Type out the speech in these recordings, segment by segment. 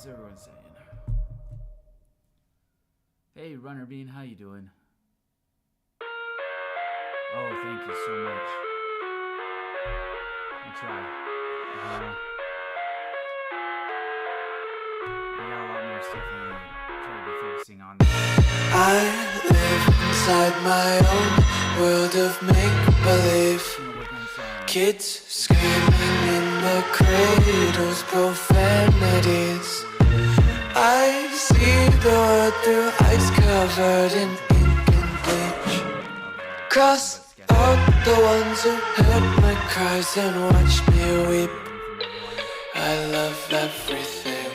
What's everyone saying? Hey, Runner Bean, how you doing? Oh, thank you so much. I'll try. I got a lot more stuff I'm trying to be focusing on. I live inside my own world of make-believe. Kids screaming in the cradles, profanities. I see the world through ice covered in ink and bleach. Cross out the ones who heard my cries and watched me weep. I love everything.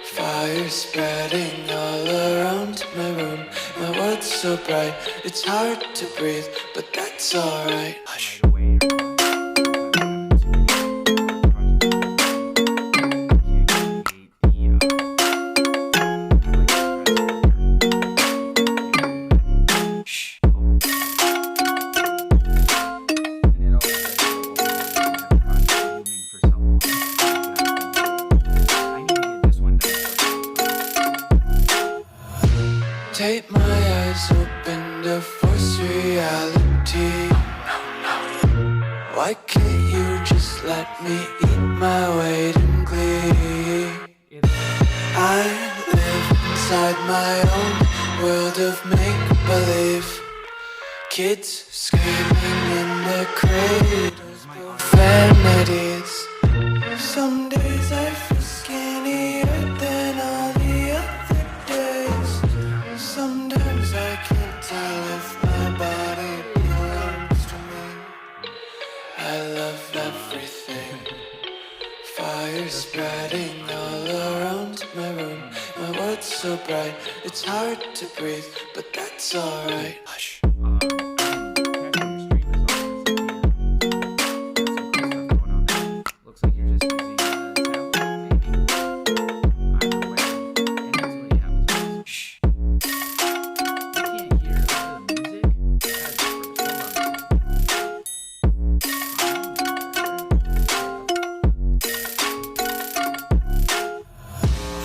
Fire spreading all around my room. My world's so bright, it's hard to breathe, but that's alright. Hush. Take my eyes open to force reality. Why can't you just let me eat my weight in glee? my own world of make-believe. Kids screaming in the cradles, profanities. Some days I feel skinnier than all the other days. Sometimes I can't tell if my body belongs to me. I love everything. Fire spreading all around my room. My world's so bright, it's hard to breathe, but that's alright. Hush. Looks like you're just using a tablet, maybe. Either way, and that's what happens. Shh. You can't hear the music.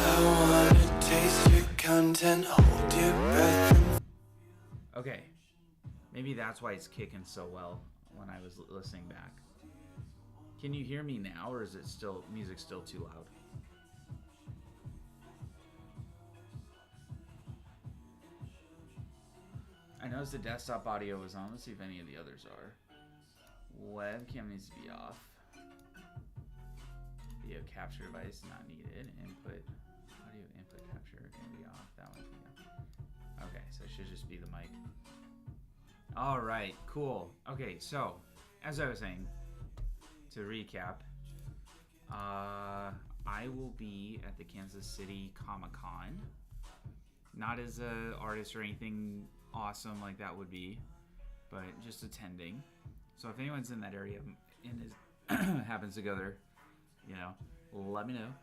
I wanna taste your content, hold your breath. Okay, maybe that's why it's kicking so well when I was listening back. Can you hear me now, or is it still music still too loud? I noticed the desktop audio was on. Let's see if any of the others are. Webcam needs to be off. Video capture device not needed. Input audio input capture can be off. That one can be off. Okay, so it should just be the mic. All right, cool. Okay, so as I was saying, to recap, I will be at the Kansas City Comic-Con. Not as an artist or anything awesome like that would be, but just attending. So if anyone's in that area and is happens to go there, you know, let me know.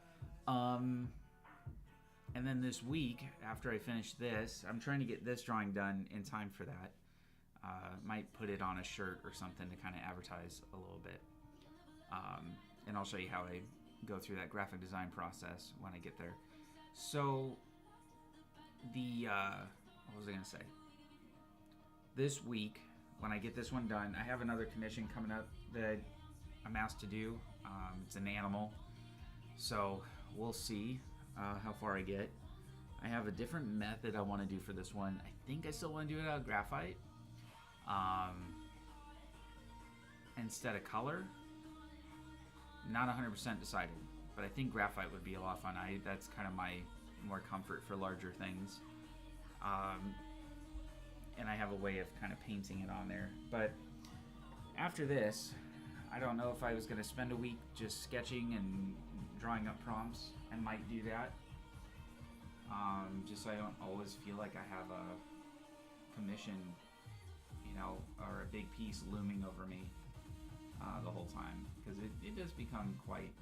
And then this week, after I finish this, I'm trying to get this drawing done in time for that. Might put it on a shirt or something to kind of advertise a little bit. And I'll show you how I go through that graphic design process when I get there. So, what was I going to say? This week, when I get this one done, I have another commission coming up that I'm asked to do. It's an animal. So, we'll see how far I get. I have a different method I want to do for this one. I think I still want to do it out of graphite. Instead of color. Not 100% decided, but I think graphite would be a lot of fun. That's kind of my more comfort for larger things. And I have a way of kind of painting it on there. But after this, I don't know if I was going to spend a week just sketching and drawing up prompts. I might do that. Just so I don't always feel like I have a commission, you know, or a big piece looming over me the whole time, because it does become quite,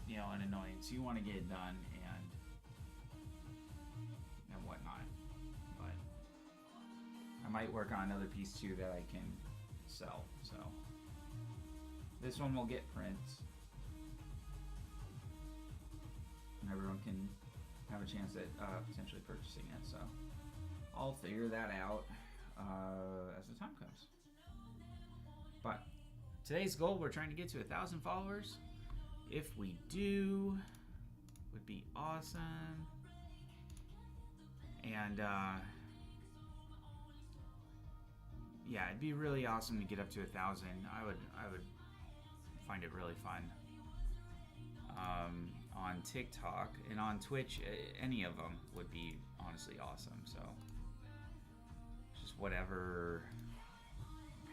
you know, an annoyance. You want to get it done and whatnot, but I might work on another piece too that I can sell. So this one will get prints, and everyone can have a chance at potentially purchasing it. So I'll figure that out as the time comes. But today's goal, we're trying to get to 1,000 followers. If we do, would be awesome. And yeah, it'd be really awesome to get up to 1,000. I would find it really fun. On TikTok and on Twitch, any of them would be honestly awesome. So just whatever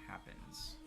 happens.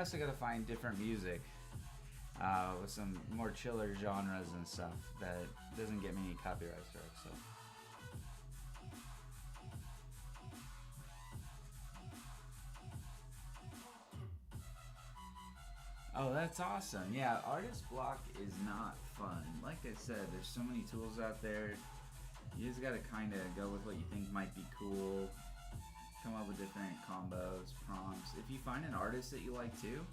also gotta find different music with some more chiller genres and stuff that doesn't get me any copyright strikes. So. Oh, that's awesome. Yeah, artist block is not fun. Like I said, there's so many tools out there. You just gotta kind of go with what you think might be cool. Come up with different combos, prompts. If you find an artist that you like too,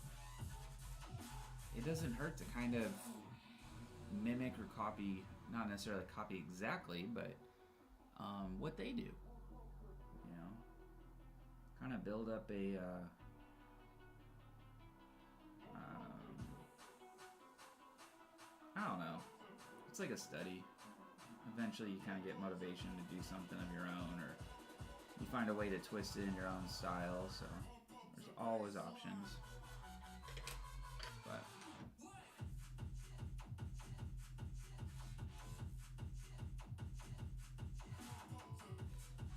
it doesn't hurt to kind of mimic or copy, not necessarily copy exactly, but what they do. You know, kind of build up a I don't know. It's like a study. Eventually you kind of get motivation to do something of your own, or you find a way to twist it in your own style, so there's always options. But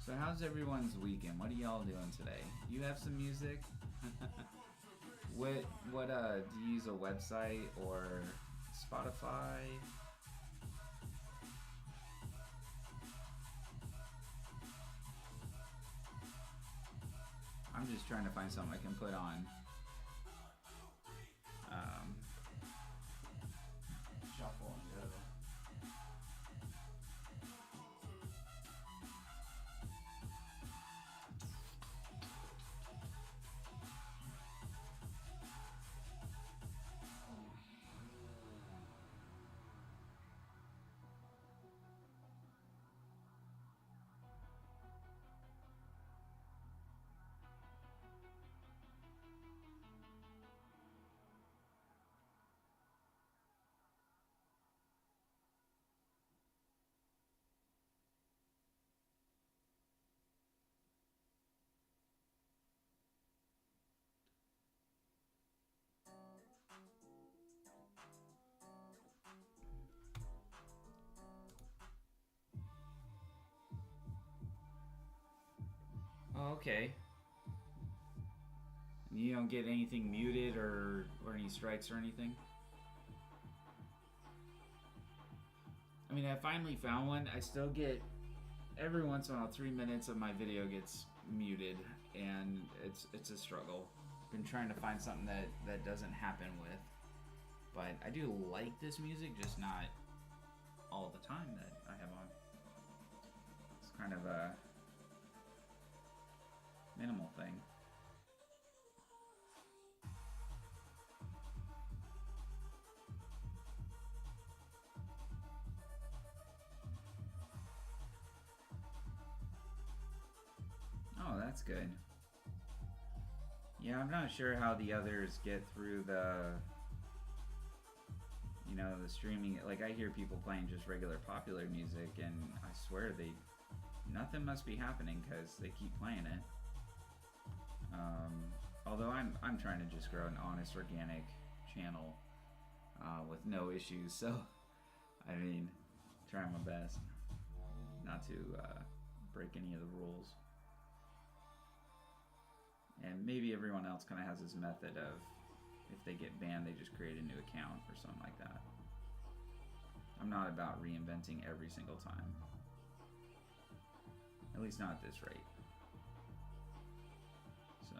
so how's everyone's weekend? What are y'all doing today? You have some music? What do you use a website or Spotify? I'm just trying to find something I can put on. Shuffle and go. Oh, okay. You don't get anything muted or any strikes or anything? I mean, I finally found one. I still get, every once in a while, 3 minutes of my video gets muted, and it's a struggle. Been trying to find something that doesn't happen with. But I do like this music, just not all the time that I have on. It's kind of a minimal thing. Oh, that's good. Yeah, I'm not sure how the others get through the, you know, the streaming. Like, I hear people playing just regular popular music, and I swear nothing must be happening because they keep playing it. Although I'm trying to just grow an honest, organic channel with no issues, so I mean, trying my best not to break any of the rules. And maybe everyone else kind of has this method of, if they get banned, they just create a new account or something like that. I'm not about reinventing every single time. At least not at this rate. So.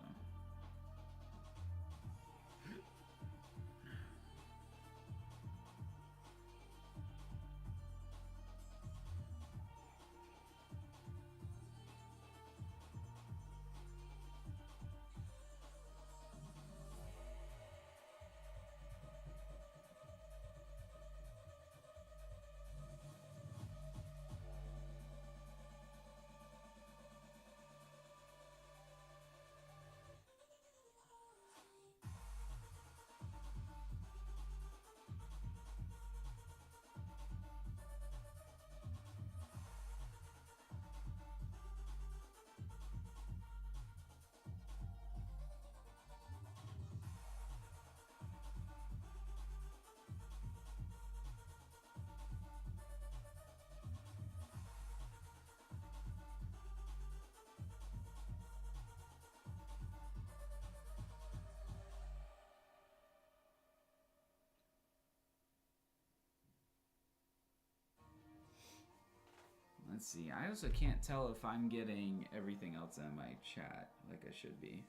Let's see. I also can't tell if I'm getting everything else in my chat like I should be.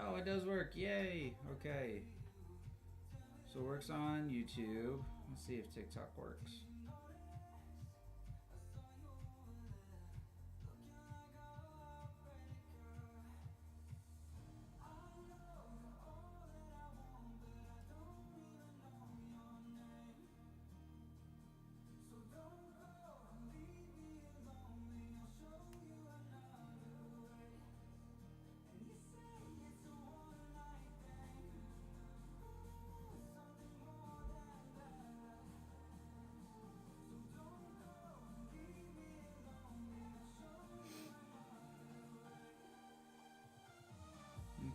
Oh, it does work. Yay. Okay. So it works on YouTube. Let's see if TikTok works.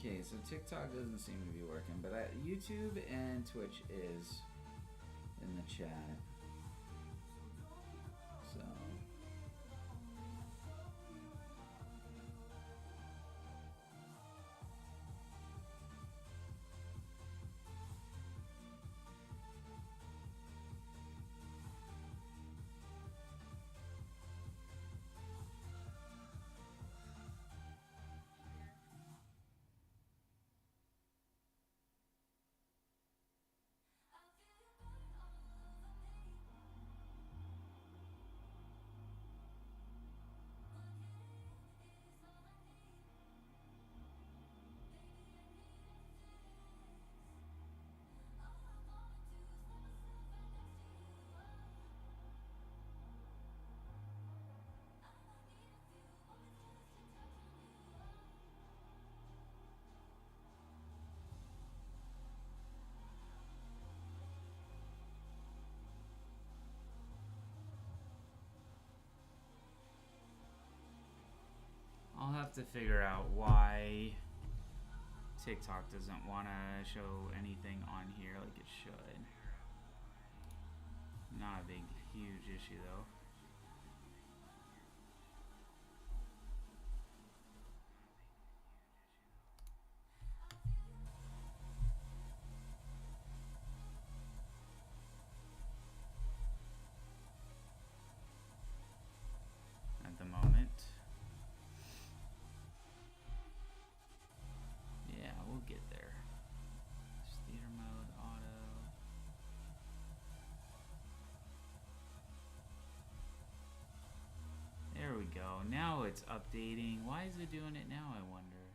Okay, so TikTok doesn't seem to be working, but YouTube and Twitch is in the chat. So I'll have to figure out why TikTok doesn't want to show anything on here like it should. Not a big, huge issue though. At the moment. Yeah, we'll get there. Just theater mode, auto. There we go. Now it's updating. Why is it doing it now, I wonder?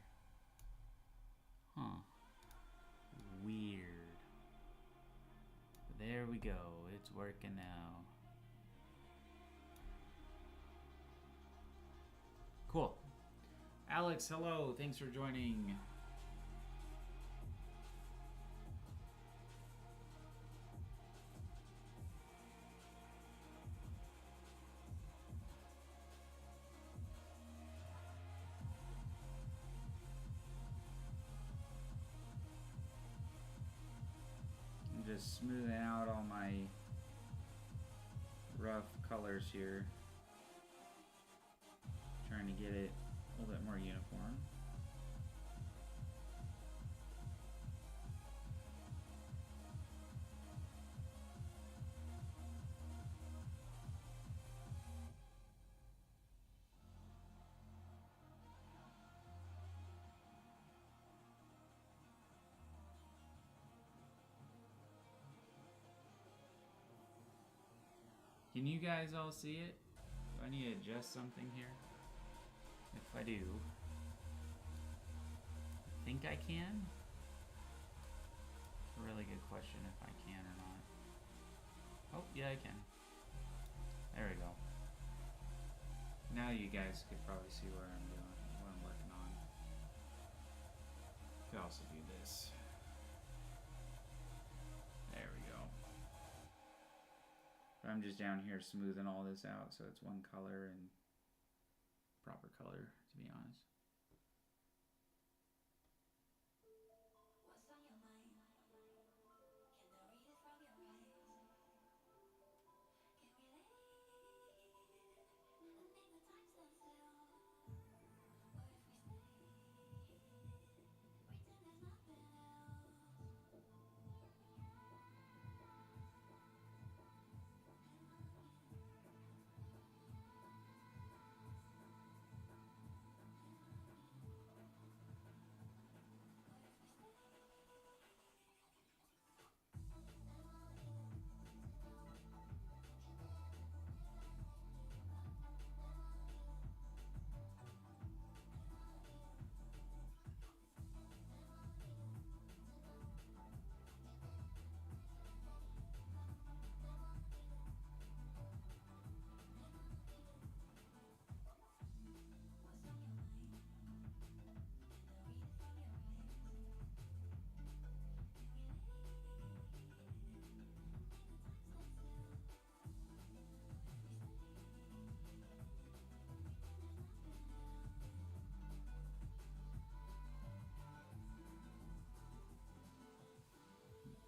Huh. Weird. But there we go. It's working now. Cool. Alex, hello. Thanks for joining. I'm just smoothing out all my rough colors here. Trying to get it a little bit more uniform. Can you guys all see it? Do I need to adjust something here? If I do, I think I can. It's a really good question if I can or not. Oh, yeah, I can. There we go. Now you guys could probably see what I'm doing, what I'm working on. Could also do this. There we go. But I'm just down here smoothing all this out so it's one color and proper color, to be honest.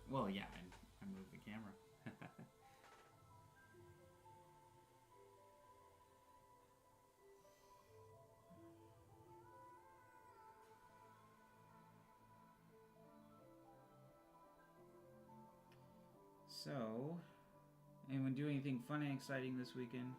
Well, yeah, I moved the camera. So, anyone do anything fun and exciting this weekend?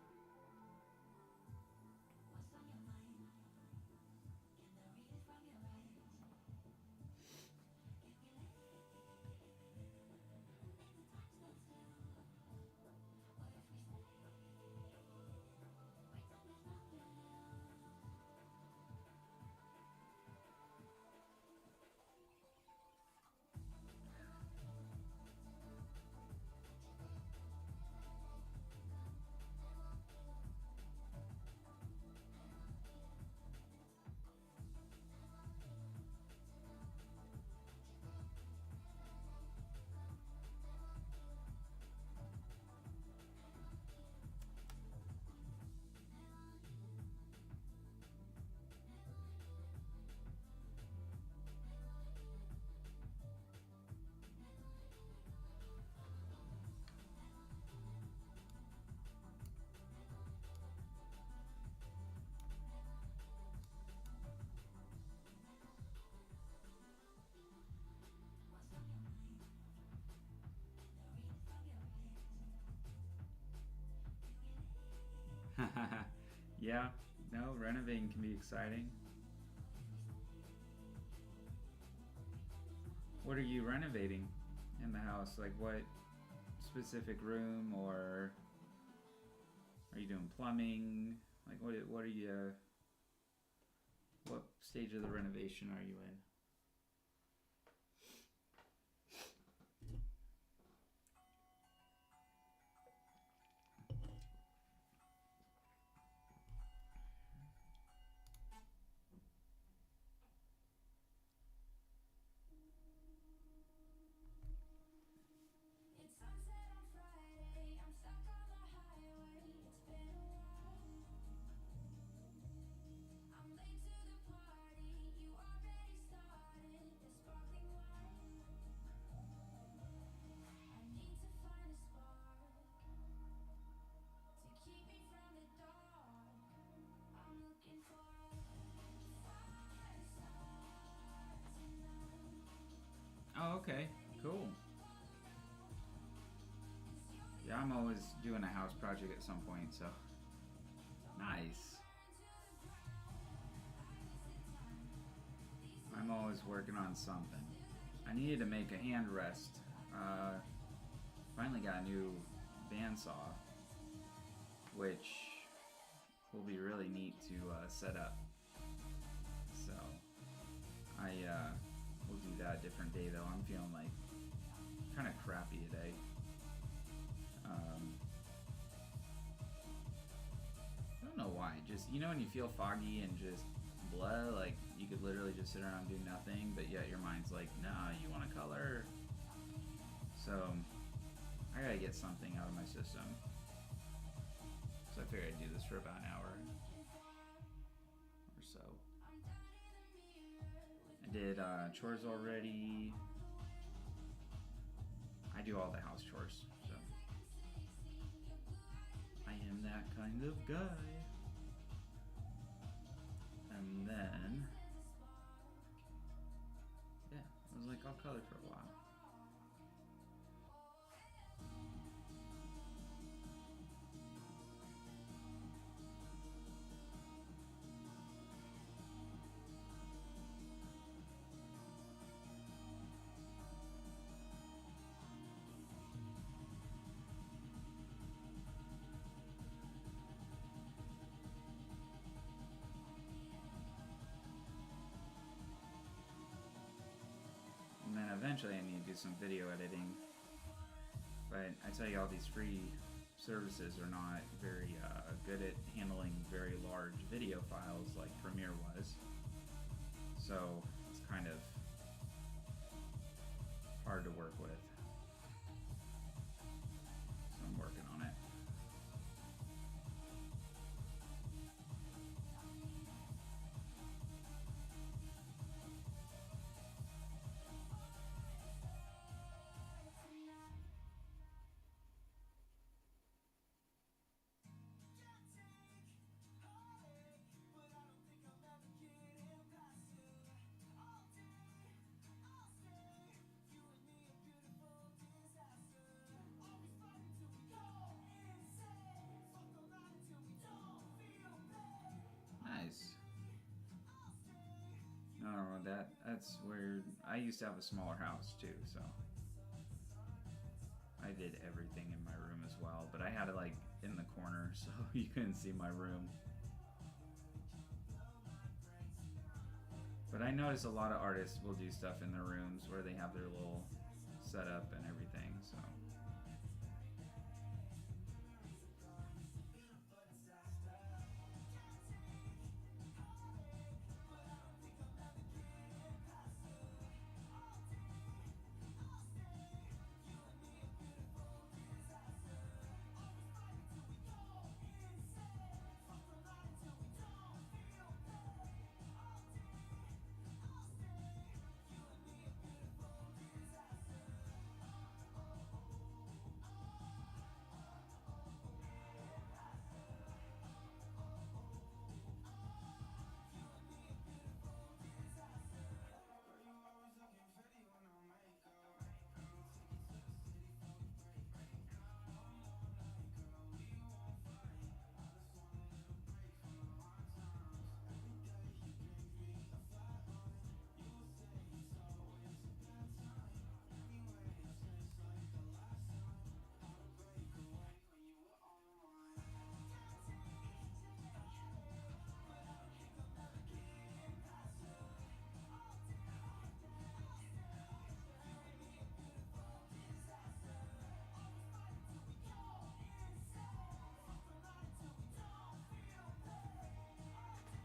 Yeah, no, renovating can be exciting. What are you renovating in the house? Like what specific room, or are you doing plumbing? Like what are you, what stage of the renovation are you in? Oh, okay, cool. Yeah, I'm always doing a house project at some point, so nice. I'm always working on something. I needed to make a hand rest. Finally got a new bandsaw, which will be really neat to set up. So I will do that a different day though. I'm feeling like kind of crappy today. I don't know why. Just, you know, when you feel foggy and just blah, like you could literally just sit around and do nothing, but yet your mind's like, nah, you want to color. So I gotta get something out of my system. So I figured I'd do this for about an hour or so. I did chores already. I do all the house chores, so I am that kind of guy. And then, yeah, I was like, I'll color for a while. And then eventually I need to do some video editing. But I tell you, all these free services are not very good at handling very large video files like Premiere was. So it's kind of hard to work with. So I'm working on it. Nice. No, that's where I used to have a smaller house too, so I did everything in my room as well, but I had it like in the corner so you couldn't see my room. But I notice a lot of artists will do stuff in their rooms where they have their little setup and everything, so.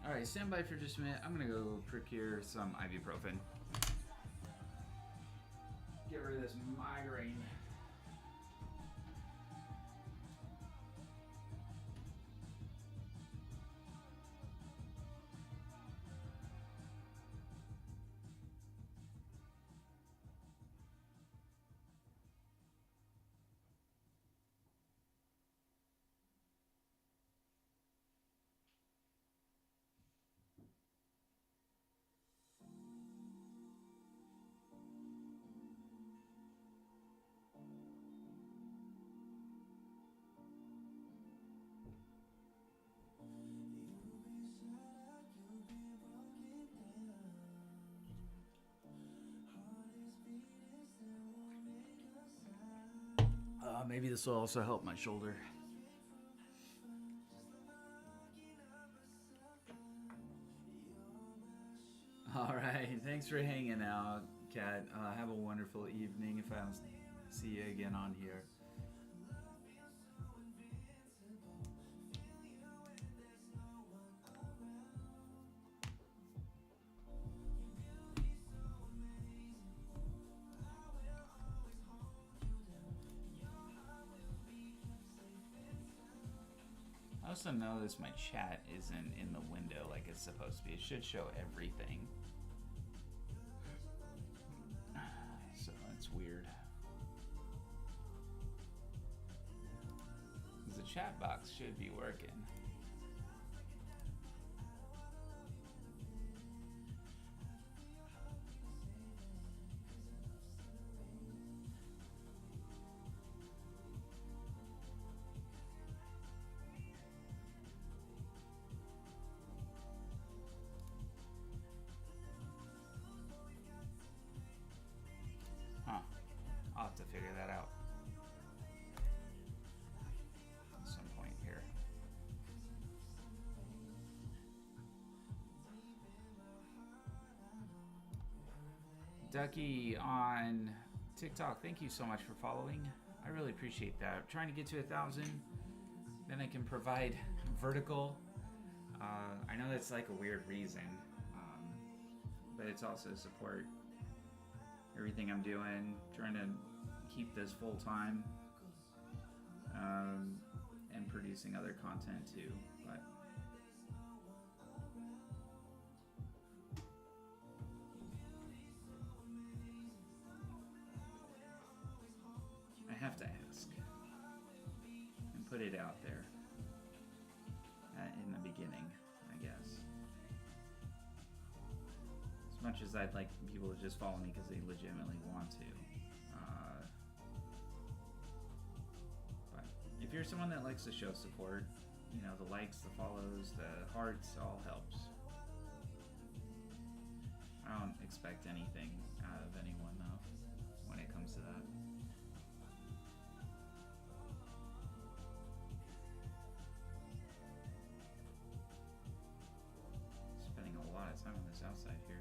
Alright, stand by for just a minute. I'm gonna go procure some ibuprofen. Get rid of this migraine. Maybe this will also help my shoulder. Thanks for hanging out, Kat. Have a wonderful evening if I don't see you again on here. I also noticed my chat isn't in the window like it's supposed to be. It should show everything. So that's weird. The chat box should be working. Huh. I'll have to figure that out at some point here. Ducky on TikTok, thank you so much for following. I really appreciate that. I'm trying to get to 1,000, then I can provide vertical. I know that's like a weird reason, but it's also support everything I'm doing, trying to keep this full time, and producing other content too. But I have to ask and put it out there in the beginning, I guess. As much as I'd like people to just follow me because they legitimately want to. But if you're someone that likes to show support, you know, the likes, the follows, the hearts, all helps. I don't expect anything out of anyone though, when it comes to that. Spending a lot of time on this outside here.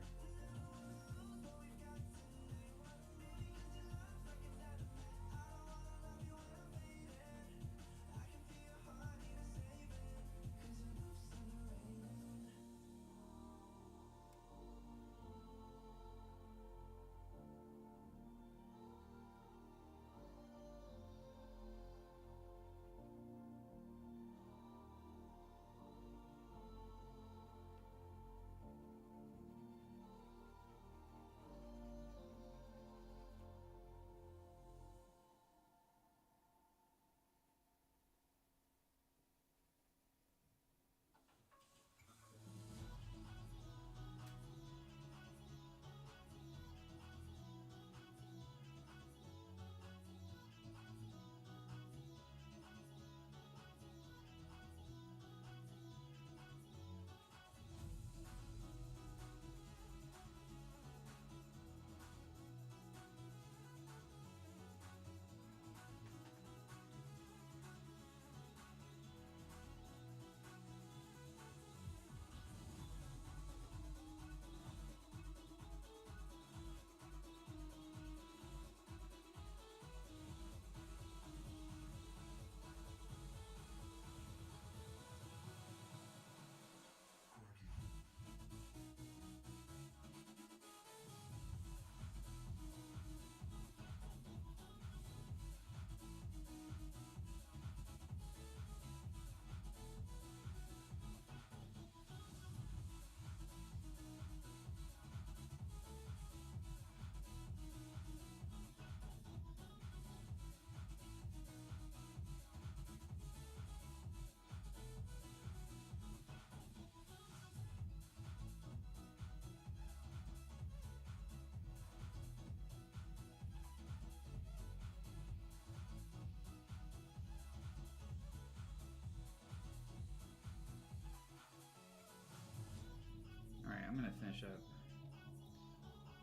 I'm gonna finish up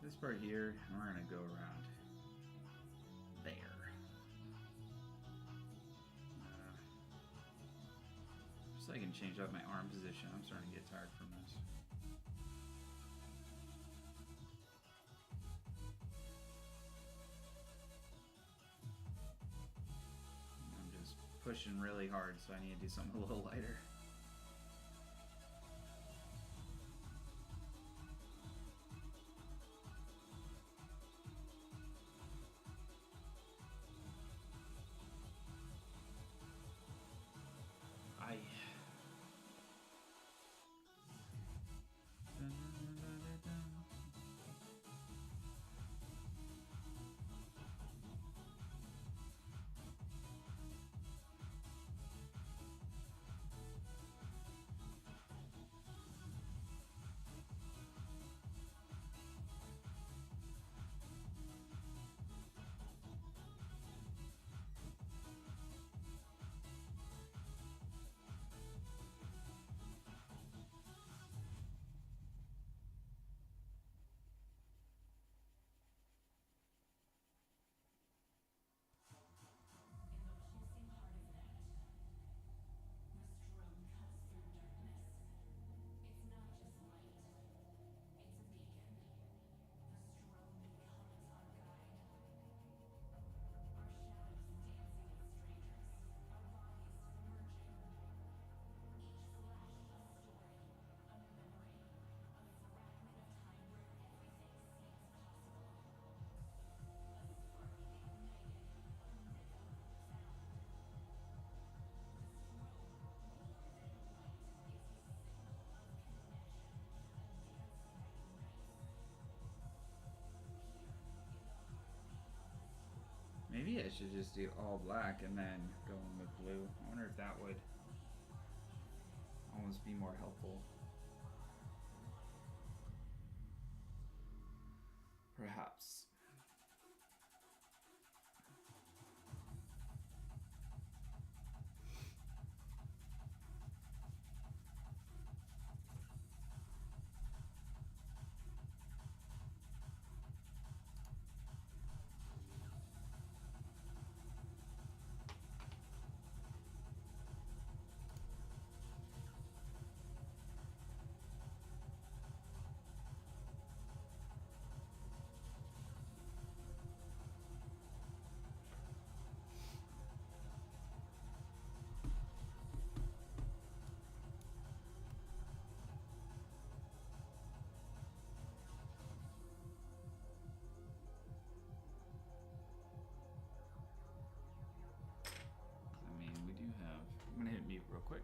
this part here, and we're gonna go around there. Just so I can change up my arm position. I'm starting to get tired from this. pushing really hard, so I need to do something a little lighter. Maybe I should just do all black and then go in with blue. I wonder if that would almost be more helpful. Perhaps. I'm gonna hit mute real quick.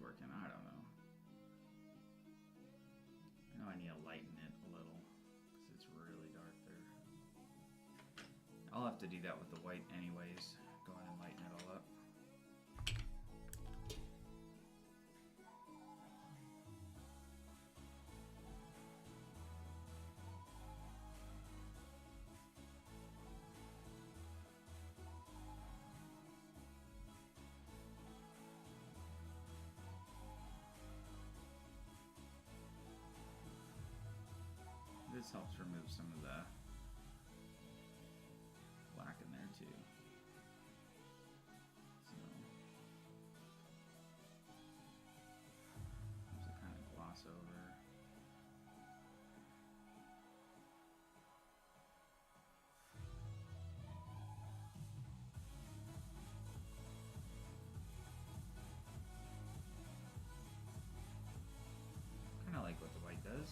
working. I don't know. I know I need to lighten it a little because it's really dark there. I'll have to do that with the white anyways. Go ahead and lighten it all up. This helps remove some of the black in there too. So there's a kind of gloss over. Kind of like what the white does.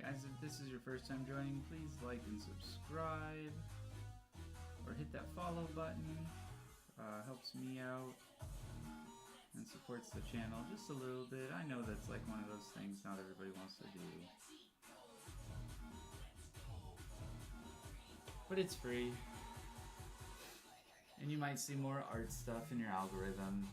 Guys, if this is your first time joining, please like and subscribe, or hit that follow button. Helps me out and supports the channel just a little bit. I know that's like one of those things not everybody wants to do, but it's free, and you might see more art stuff in your algorithm.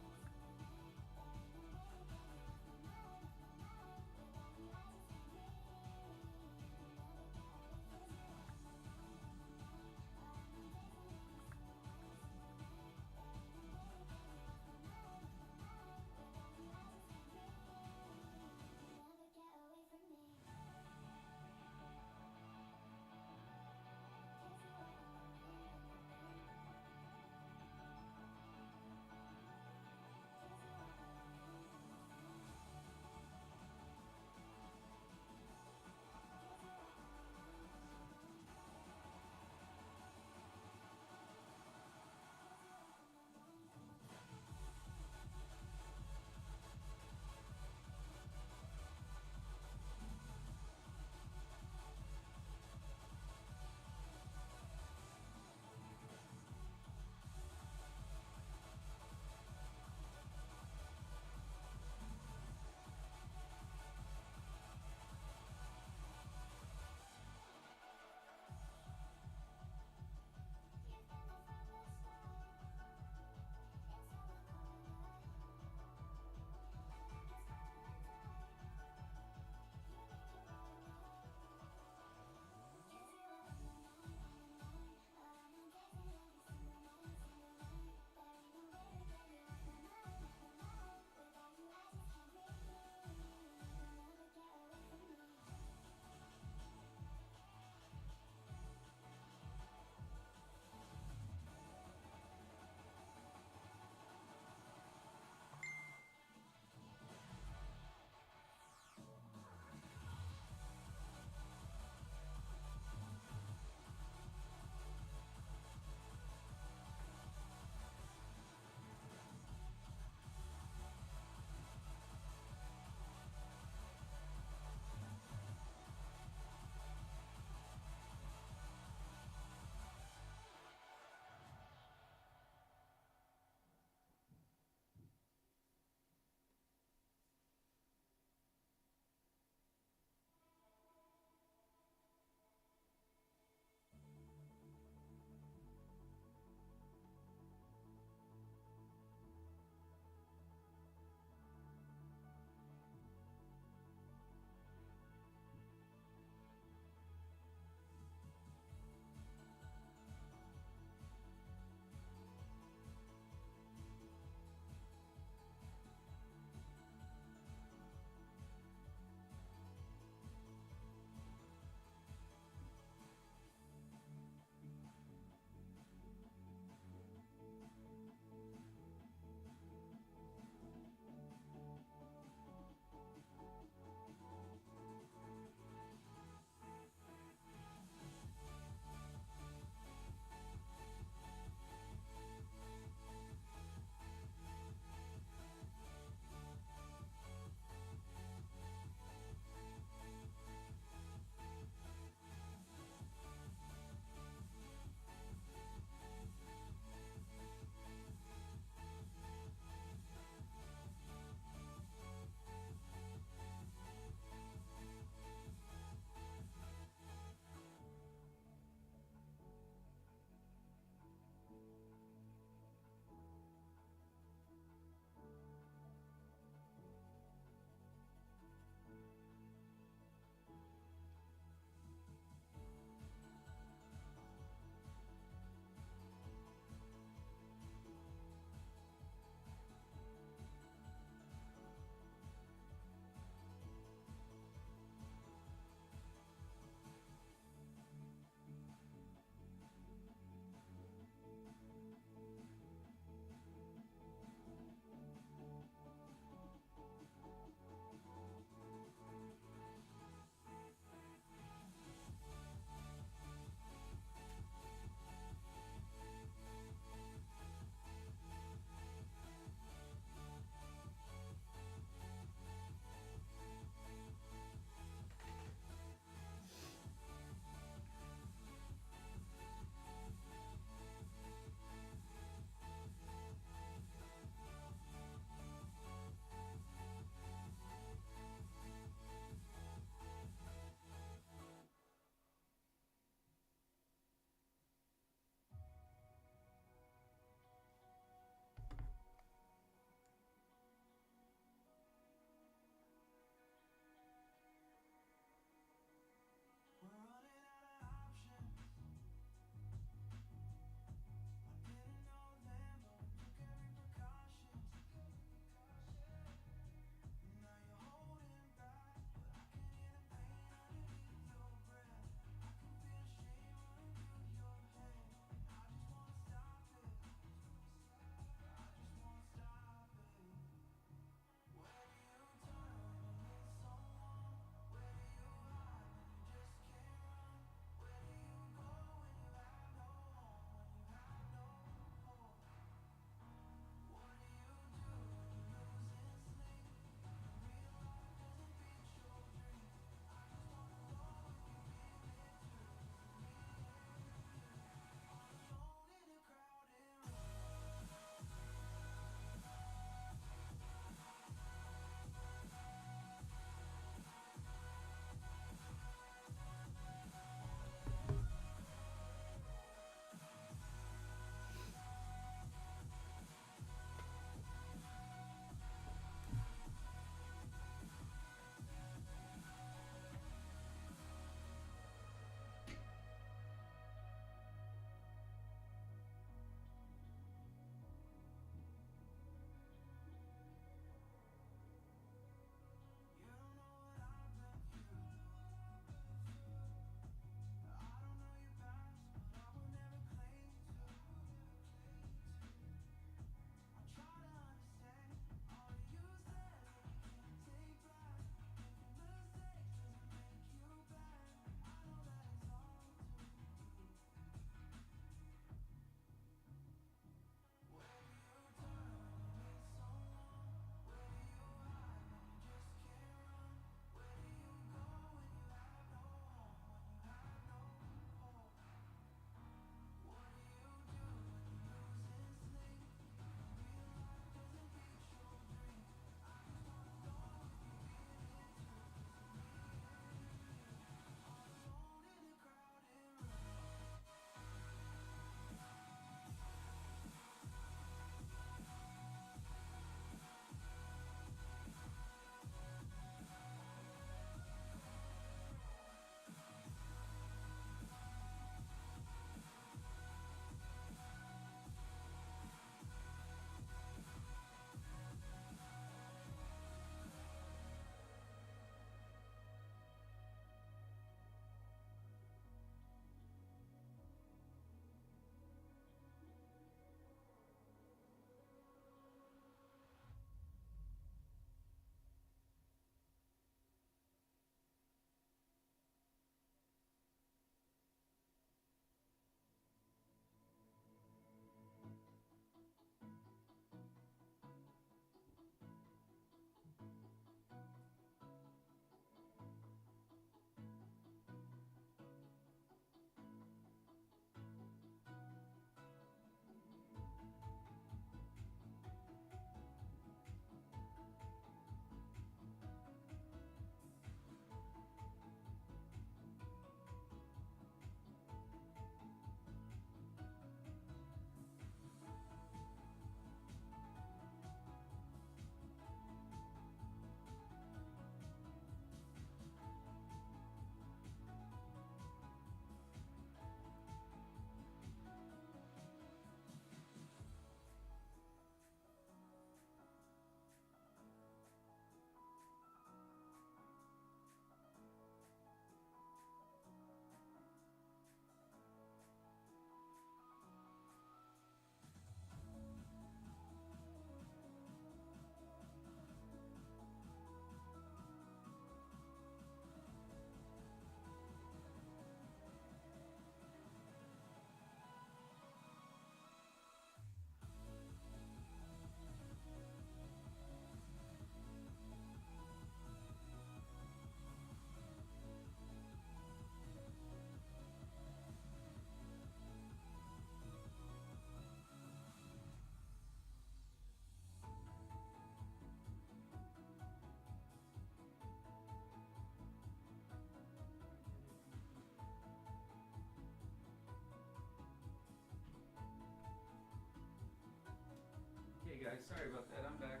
guys. Sorry about that. I'm back.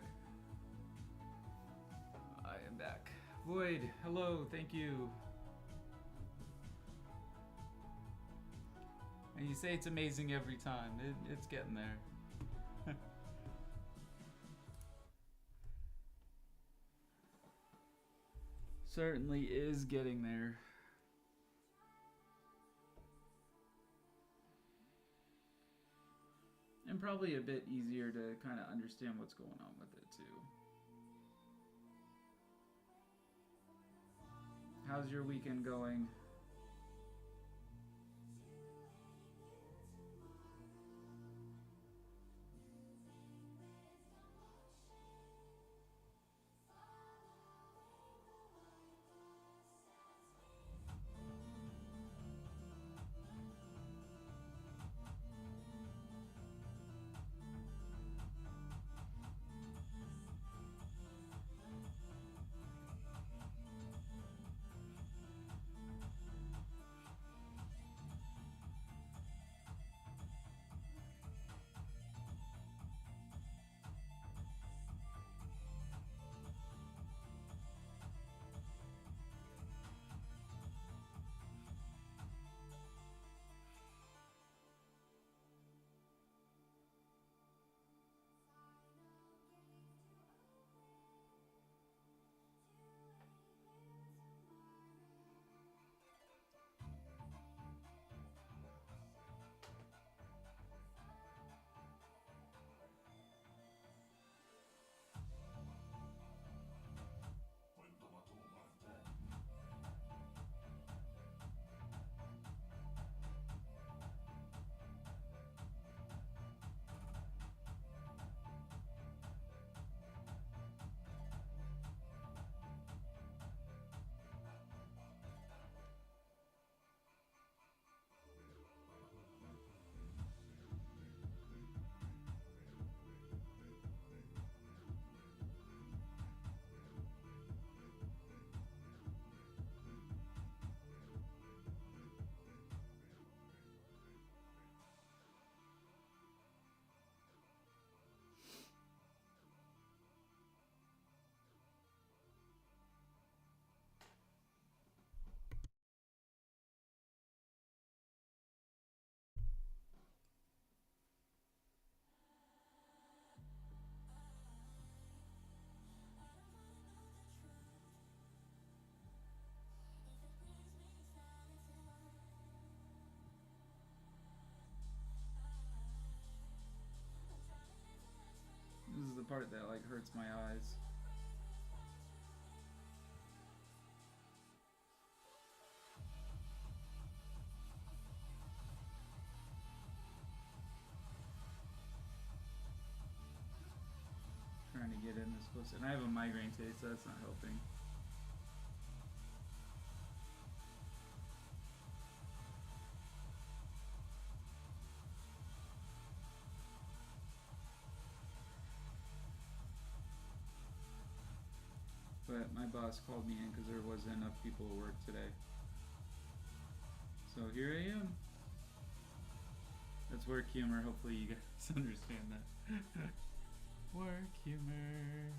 I am back. Void, hello. Thank you. And you say it's amazing every time. It's getting there. Certainly is getting there. And probably a bit easier to kind of understand what's going on with it too. How's your weekend going? This is the part that like hurts my eyes. Trying to get in this close, and I have a migraine today, so that's not helping. But my boss called me in because there wasn't enough people at work today. So here I am. That's work humor. Hopefully you guys understand that. Work humor.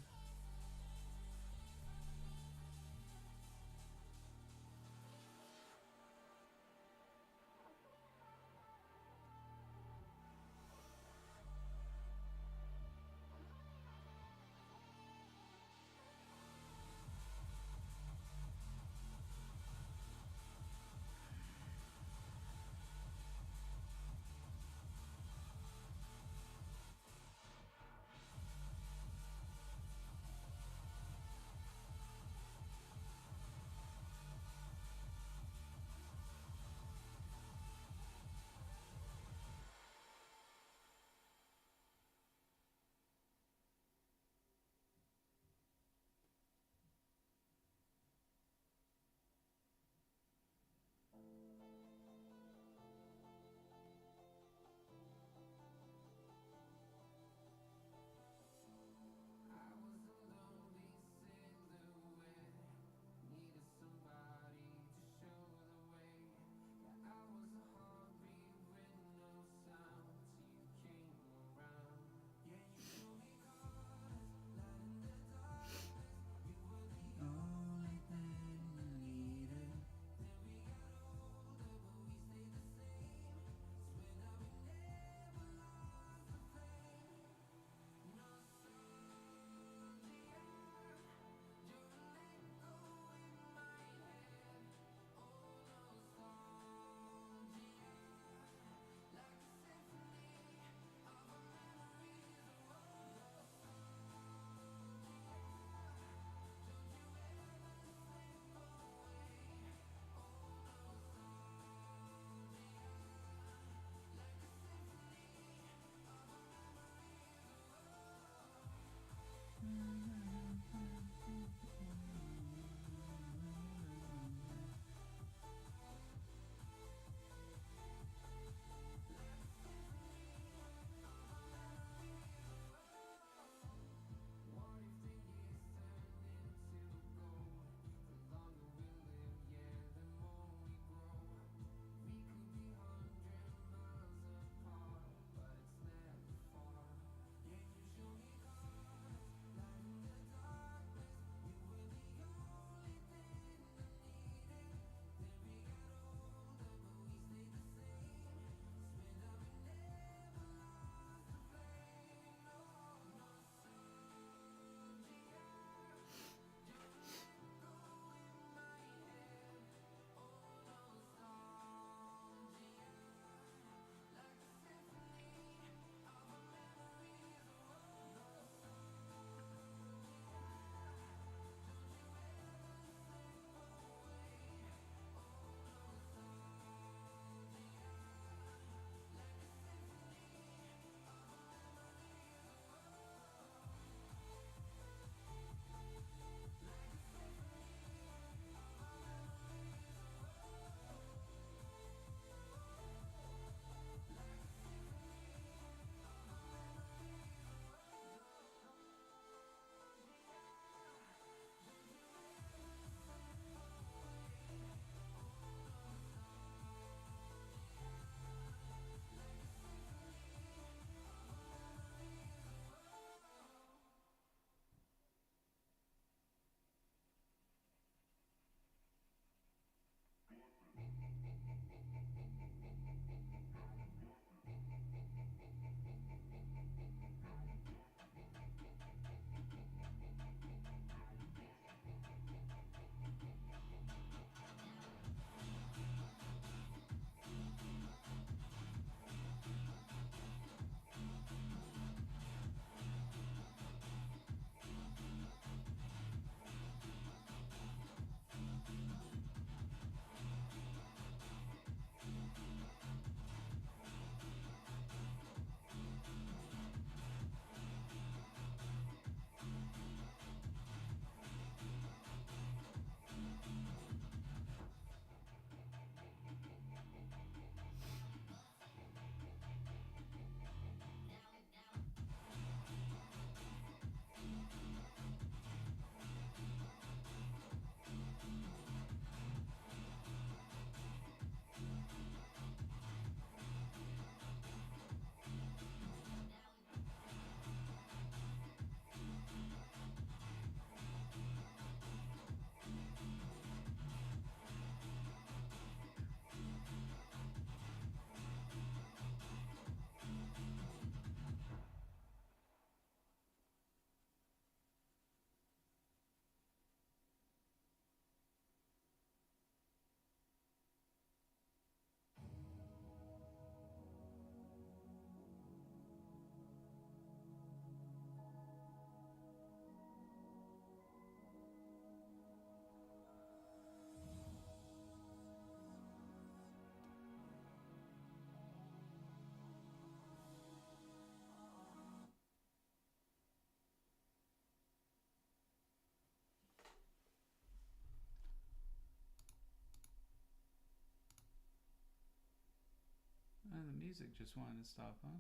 music just wanted to stop, huh?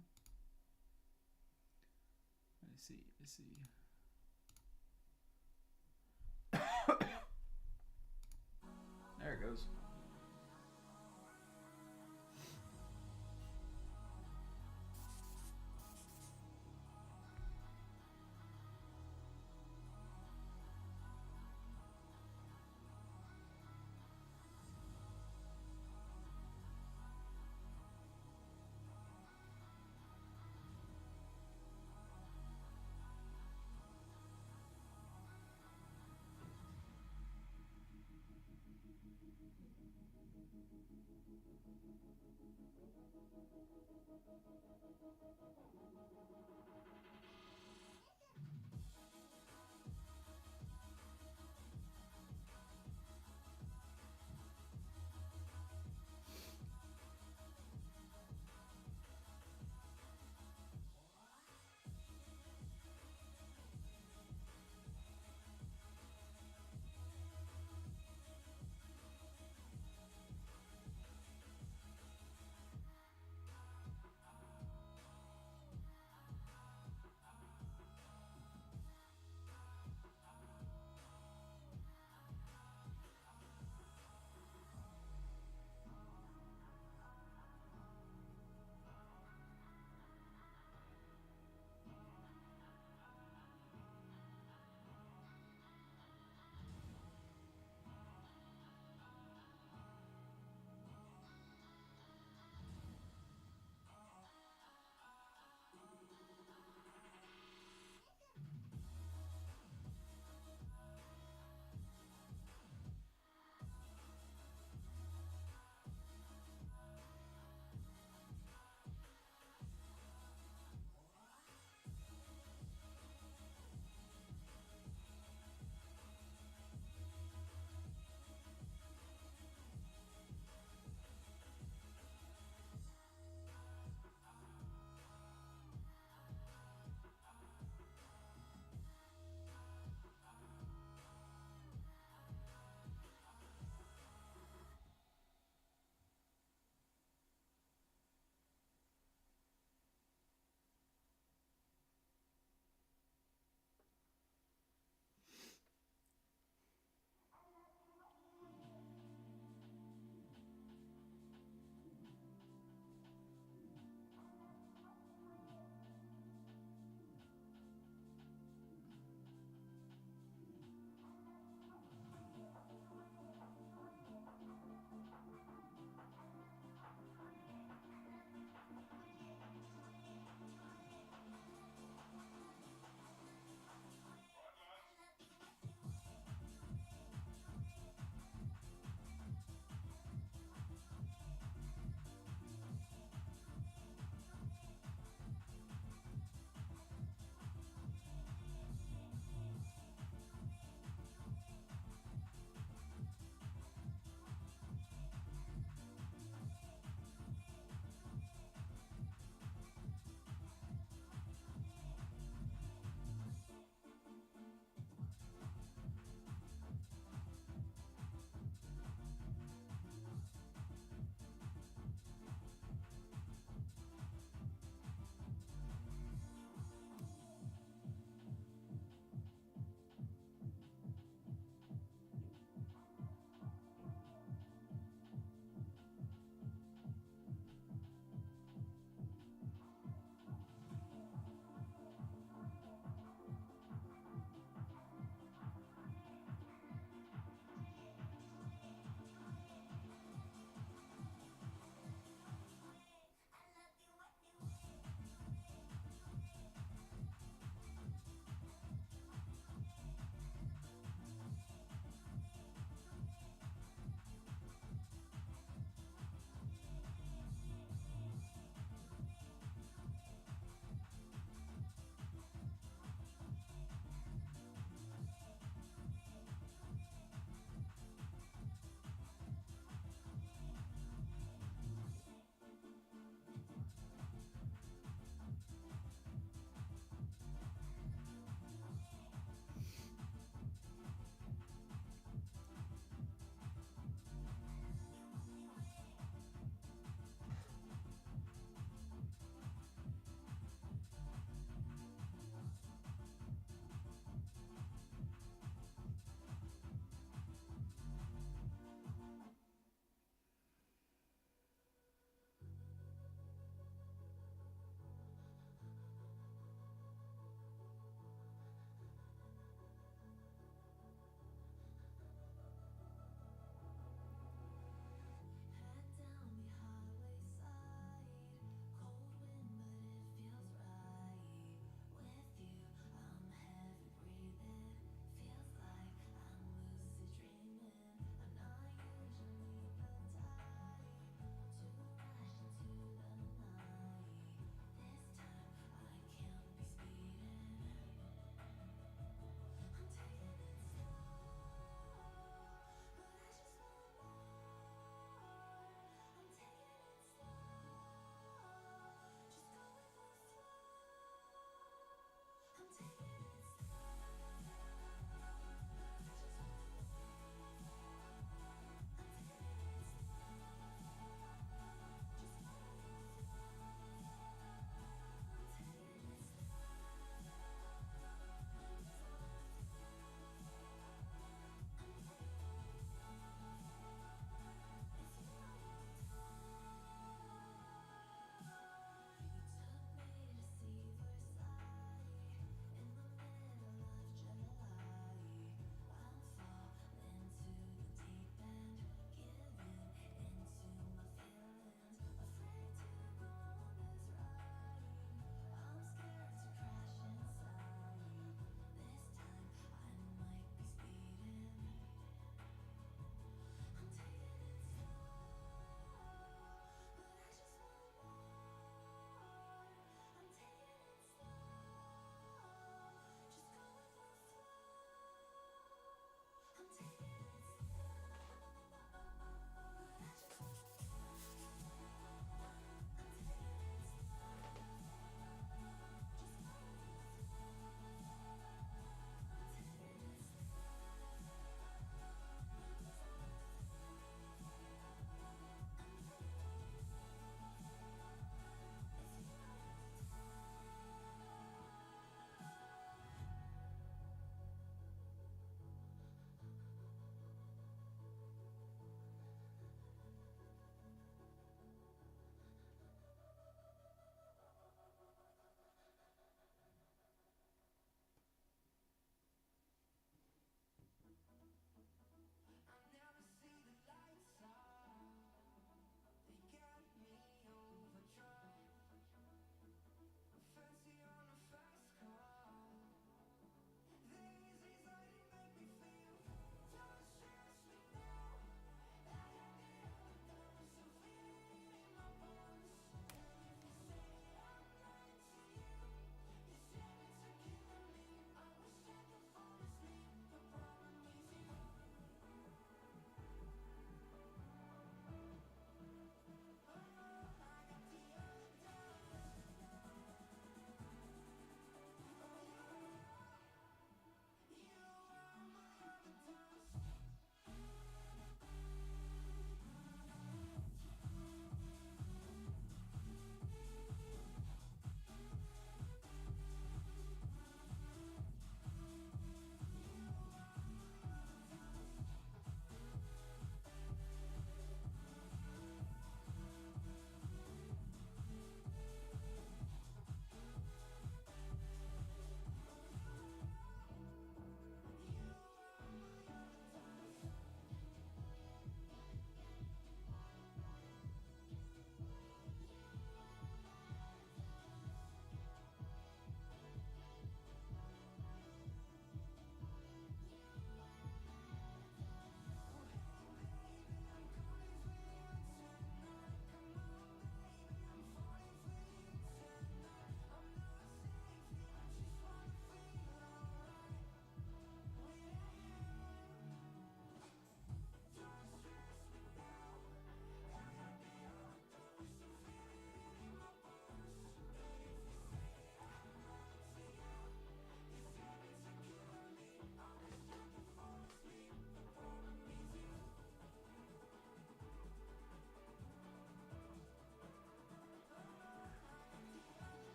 Let's see. There it goes.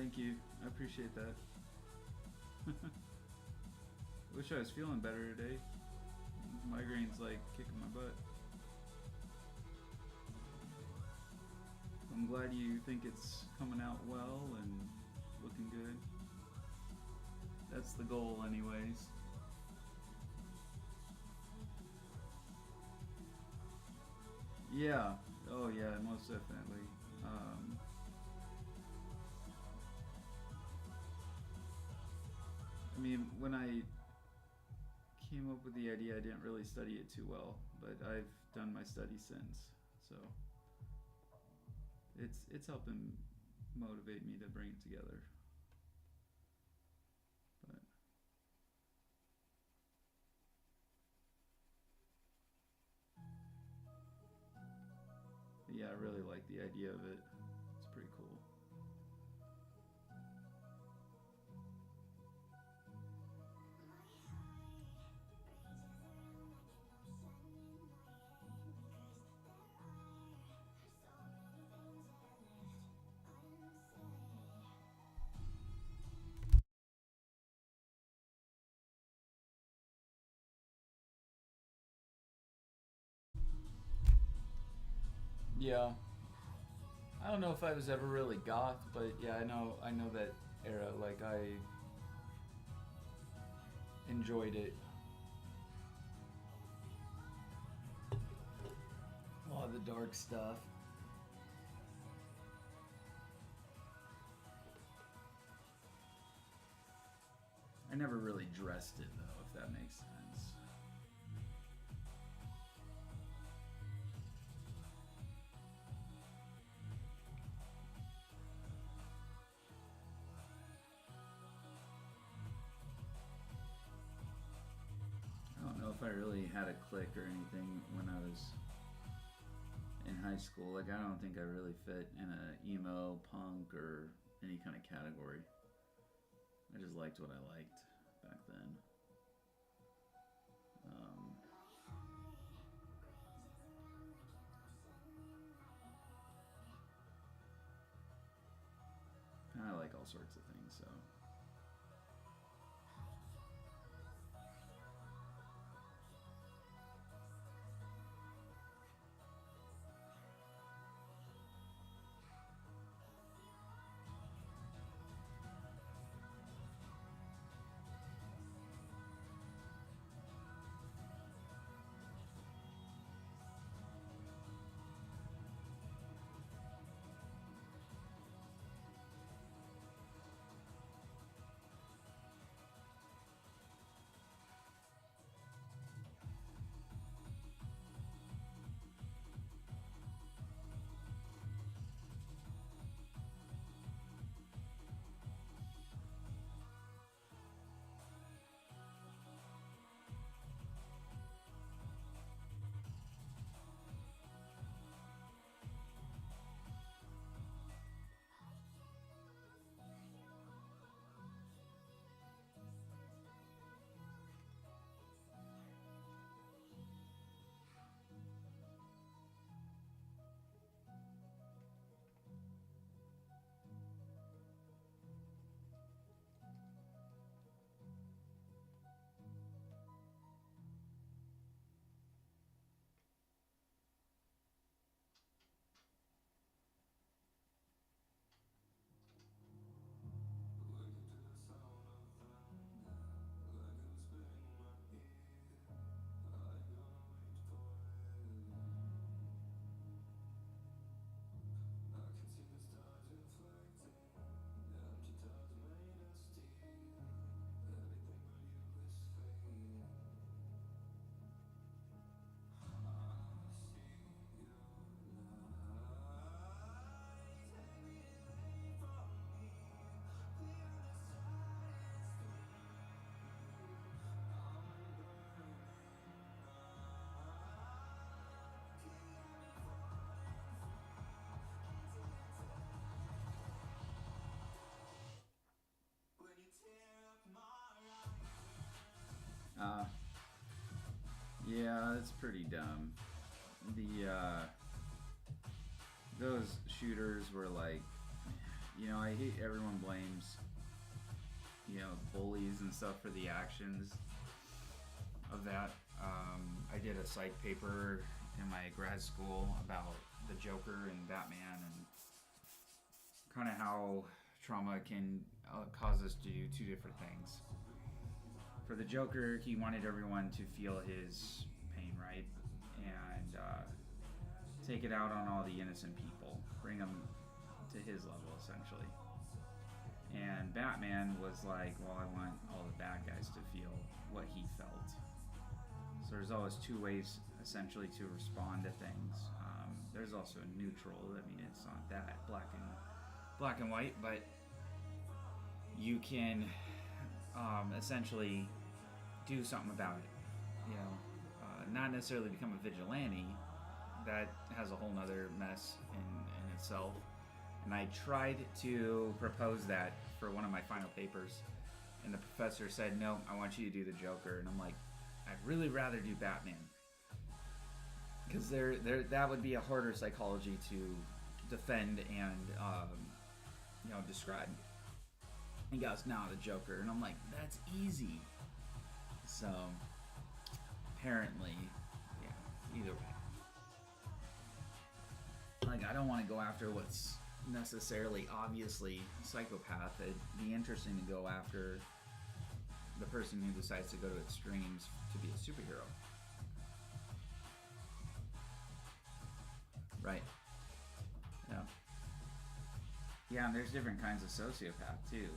thank you. I appreciate that. Wish I was feeling better today. Migraine's like kicking my butt. I'm glad you think it's coming out well and looking good. That's the goal anyways. Yeah. Oh yeah, most definitely. I mean, when I came up with the idea, I didn't really study it too well, but I've done my study since, so it's helping motivate me to bring it together. But yeah, I really like the idea of it. It's pretty cool. Yeah. I don't know if I was ever really goth, but yeah, I know that era. Like I enjoyed it. A lot of the dark stuff. I never really dressed it though, if that makes sense. I don't know if I really had a clique or anything when I was in high school. Like I don't think I really fit in a emo, punk, or any kind of category. I just liked what I liked back then. Um, I like all sorts of things, so. Uh, yeah, it's pretty dumb. The those shooters were like You know, I hate everyone blames, you know, bullies and stuff for the actions of that. I did a psych paper in my grad school about the Joker and Batman and kind of how trauma can cause us to do two different things. For the Joker, he wanted everyone to feel his pain, right? And take it out on all the innocent people, bring them to his level, essentially. And Batman was like, well, I want all the bad guys to feel what he felt. So there's always two ways, essentially, to respond to things. There's also a neutral. I mean, it's not that black and white, but you can essentially do something about it. You know, not necessarily become a vigilante. That has a whole nother mess in itself. And I tried to propose that for one of my final papers, and the professor said, no, I want you to do the Joker. And I'm like, I'd really rather do Batman, because that would be a harder psychology to defend and you know, describe. He goes, no, the Joker. And I'm like, that's easy. So apparently, yeah, either way. Like, I don't want to go after what's necessarily obviously psychopath. It'd be interesting to go after the person who decides to go to extremes to be a superhero. Right. Yeah. Yeah, and there's different kinds of sociopath too.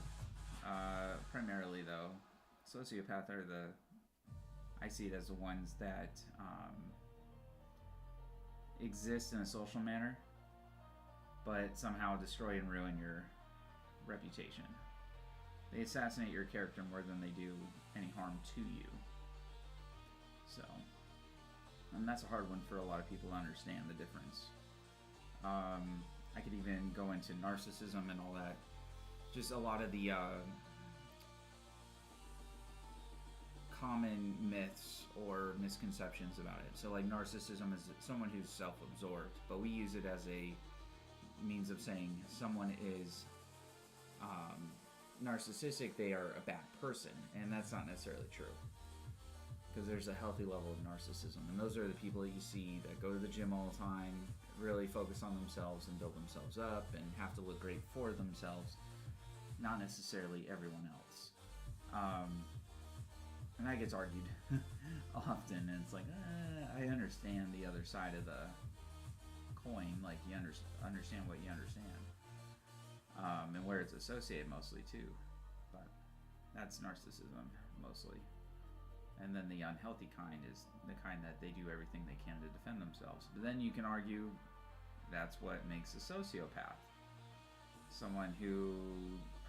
Primarily though, sociopath are I see it as the ones that exist in a social manner, but somehow destroy and ruin your reputation. They assassinate your character more than they do any harm to you. So, and that's a hard one for a lot of people to understand the difference. I could even go into narcissism and all that. Just a lot of the common myths or misconceptions about it. So like narcissism is someone who's self-absorbed, but we use it as a means of saying someone is narcissistic, they are a bad person, and that's not necessarily true, because there's a healthy level of narcissism, and those are the people that you see that go to the gym all the time, really focus on themselves and build themselves up and have to look great for themselves, not necessarily everyone else. And that gets argued often, and it's like, I understand the other side of the coin, like you understand what you understand, and where it's associated mostly too, but that's narcissism mostly. And then the unhealthy kind is the kind that they do everything they can to defend themselves. But then you can argue that's what makes a sociopath. Someone who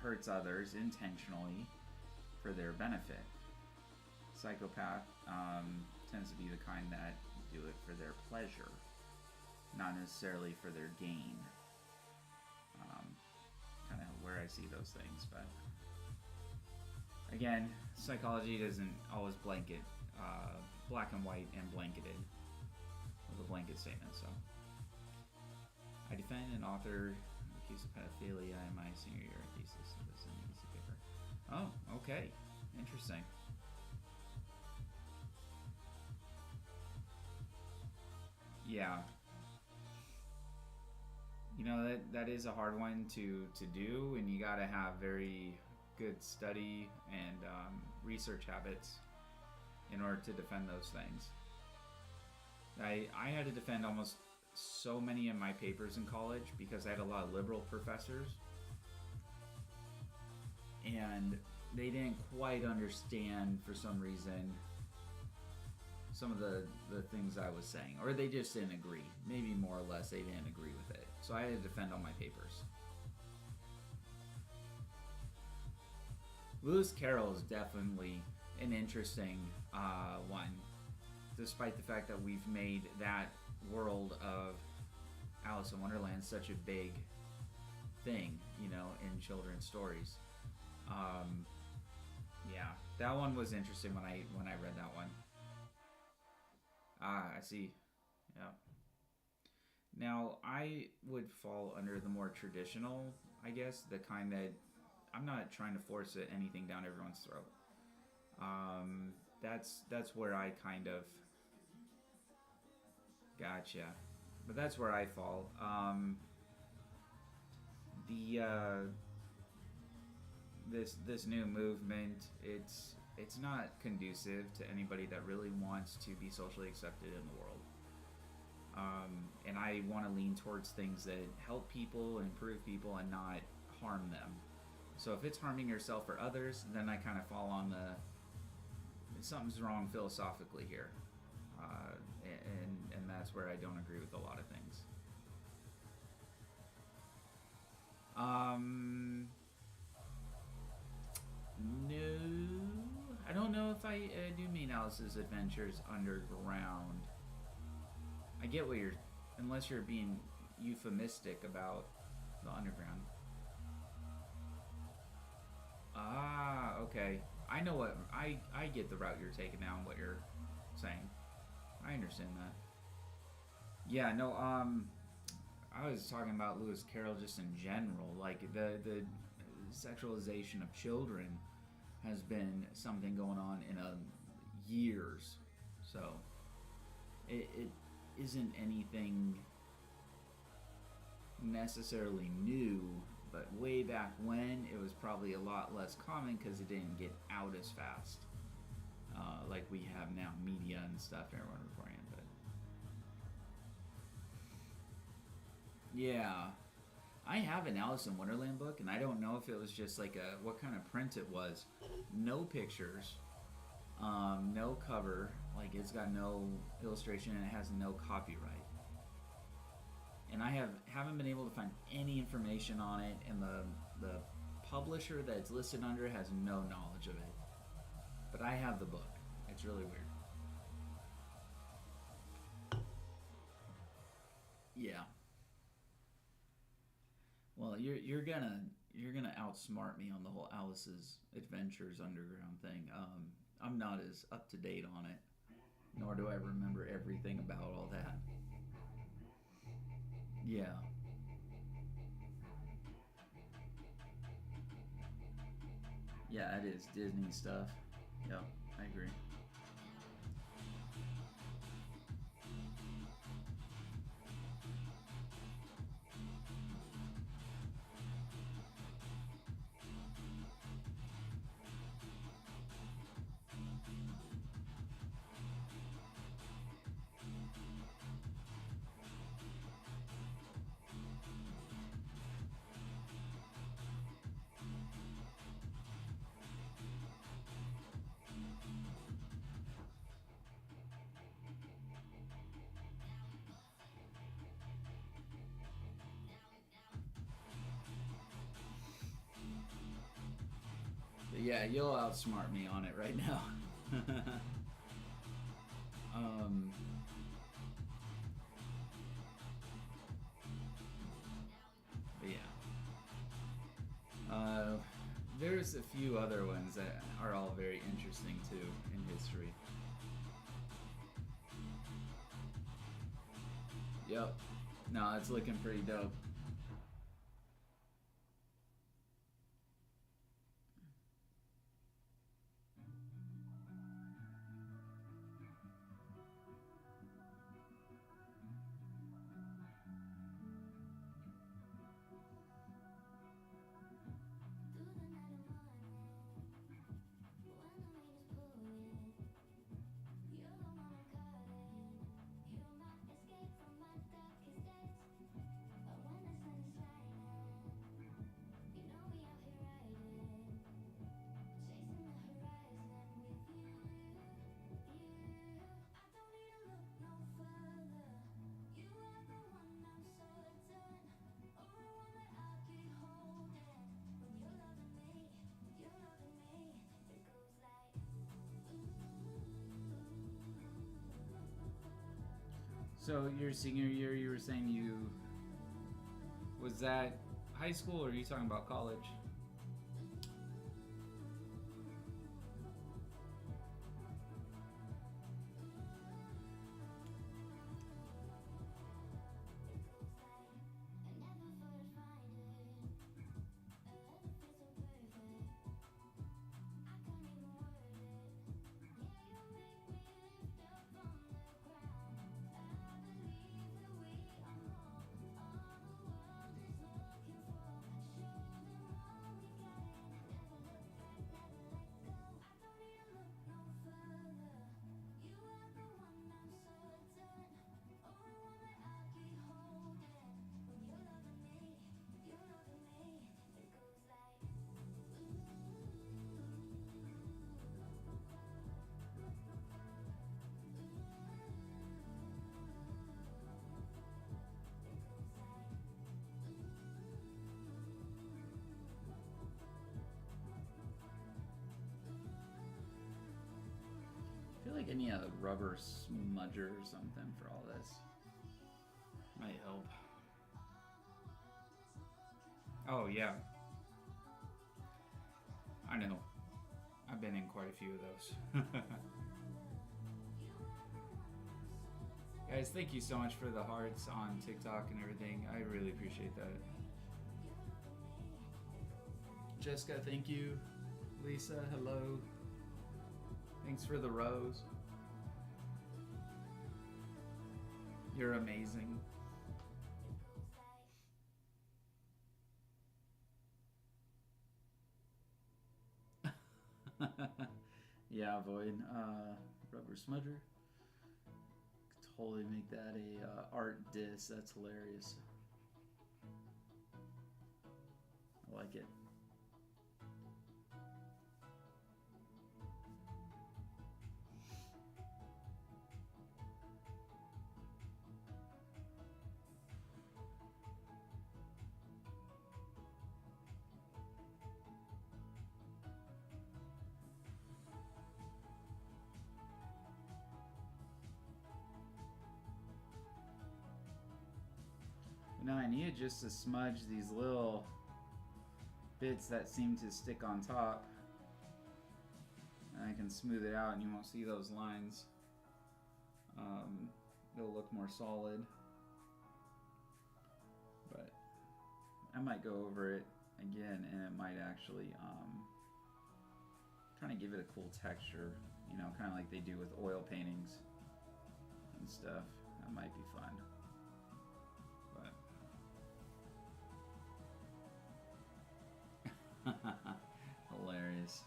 hurts others intentionally for their benefit. Psychopath tends to be the kind that do it for their pleasure, not necessarily for their gain. Kind of where I see those things, but again, psychology doesn't always blanket black and white and blanketed with a blanket statement. So I defend an author accused of pedophilia in my senior year thesis. This is an easy paper. Oh, okay, interesting. Yeah. You know, that is a hard one to do, and you gotta have very good study and research habits in order to defend those things. I had to defend almost so many of my papers in college because I had a lot of liberal professors, and they didn't quite understand, for some reason, some of the things I was saying, or they just didn't agree. Maybe more or less they didn't agree with it. So I had to defend all my papers. Lewis Carroll is definitely an interesting one, despite the fact that we've made that world of Alice in Wonderland such a big thing, you know, in children's stories. Yeah, that one was interesting when I read that one. Ah, I see. Yeah. Now, I would fall under the more traditional I guess, the kind that I'm not trying to force anything down everyone's throat. That's where I kind of gotcha, but that's where I fall. The this new movement, it's not conducive to anybody that really wants to be socially accepted in the world. And I want to lean towards things that help people, improve people, and not harm them. So if it's harming yourself or others, then I kind of fall on the something's wrong philosophically here, and that's where I don't agree with a lot of things. No, I don't know if I do mean Alice's Adventures Underground. I get what you're, unless you're being euphemistic about the underground. Ah, okay. I know what I get the route you're taking now and what you're saying. I understand that. Yeah, no. I was talking about Lewis Carroll just in general, like the sexualization of children has been something going on in years. So it isn't anything necessarily new, but way back when it was probably a lot less common because it didn't get out as fast, like we have now, media and stuff, everyone reporting it. But yeah, I have an Alice in Wonderland book, and I don't know if it was just like what kind of print it was. No pictures, no cover, like it's got no illustration, and it has no copyright. And I haven't been able to find any information on it, and the publisher that it's listed under has no knowledge of it. But I have the book. It's really weird. Yeah. Well, you're gonna outsmart me on the whole Alice's Adventures Underground thing. I'm not as up to date on it, nor do I remember everything about all that. Yeah. Yeah, it is Disney stuff. Yep, I agree. But yeah, you'll outsmart me on it right now. um, but yeah. There's a few other ones that are all very interesting too in history. Yep. No, it's looking pretty dope. So your senior year, you were saying was that high school, or are you talking about college? me a rubber smudger or something for all this. Might help. Oh, yeah. I know. I've been in quite a few of those. Guys, thank you so much for the hearts on TikTok and everything. I really appreciate that. Jessica, thank you. Lisa, hello. Thanks for the rose. You're amazing. Yeah, Void. Rubber smudger. Could totally make that a art diss. That's hilarious. I like it. Now I need just to smudge these little bits that seem to stick on top, and I can smooth it out and you won't see those lines. It'll look more solid, but I might go over it again and it might actually trying to give it a cool texture, you know, kind of like they do with oil paintings and stuff. That might be fun. Hilarious.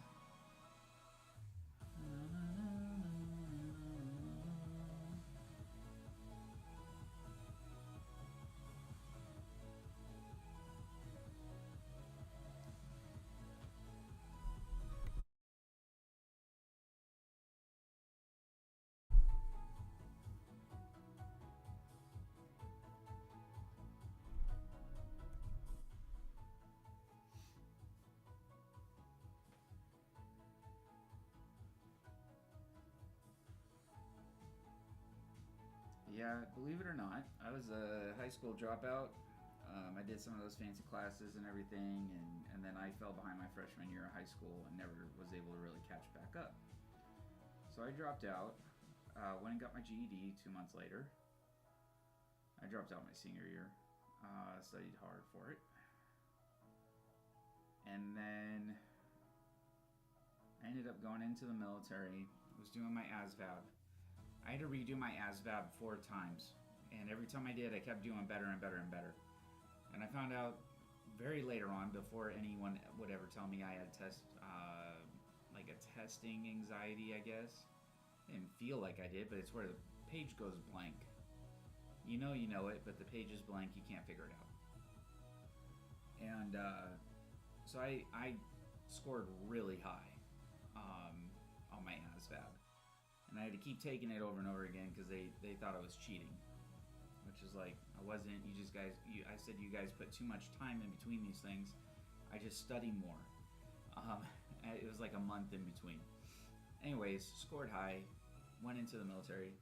Yeah, believe it or not, I was a high school dropout. I did some of those fancy classes and everything, and then I fell behind my freshman year of high school and never was able to really catch back up. So I dropped out, went and got my GED 2 months later. I dropped out my senior year, studied hard for it. And then I ended up going into the military, was doing my ASVAB. I had to redo my ASVAB 4 times, and every time I did, I kept doing better and better and better. And I found out very later on, before anyone would ever tell me I had like a testing anxiety, I guess. I didn't feel like I did, but it's where the page goes blank. You know it, but the page is blank, you can't figure it out. And so I scored really high on my ASVAB. And I had to keep taking it over and over again because they thought I was cheating, which is like, I wasn't. I said you guys put too much time in between these things. I just study more. It was like a month in between. Anyways, scored high, went into the military,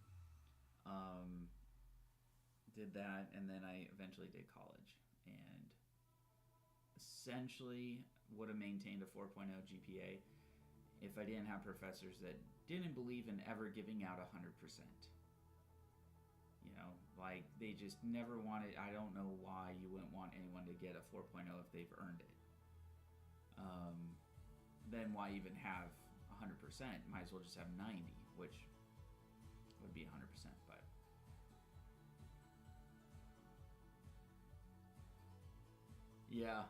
did that, and then I eventually did college, and essentially would have maintained a 4.0 GPA if I didn't have professors that didn't believe in ever giving out 100%. You know, like they just never wanted. I don't know why you wouldn't want anyone to get a 4.0 if they've earned it. Then why even have 100%? Might as well just have 90, which would be 100%. But yeah,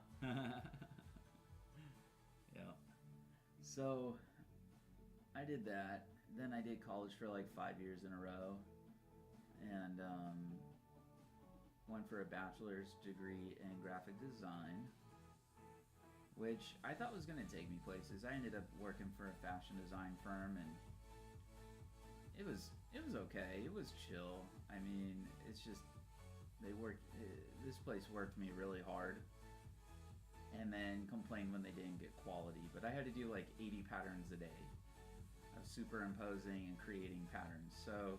yeah. So I did that. Then I did college for like 5 years in a row, and went for a bachelor's degree in graphic design, which I thought was going to take me places. I ended up working for a fashion design firm, and it was okay. It was chill. I mean, it's just this place worked me really hard, and then complained when they didn't get quality. But I had to do like 80 patterns a day of of superimposing and creating patterns. So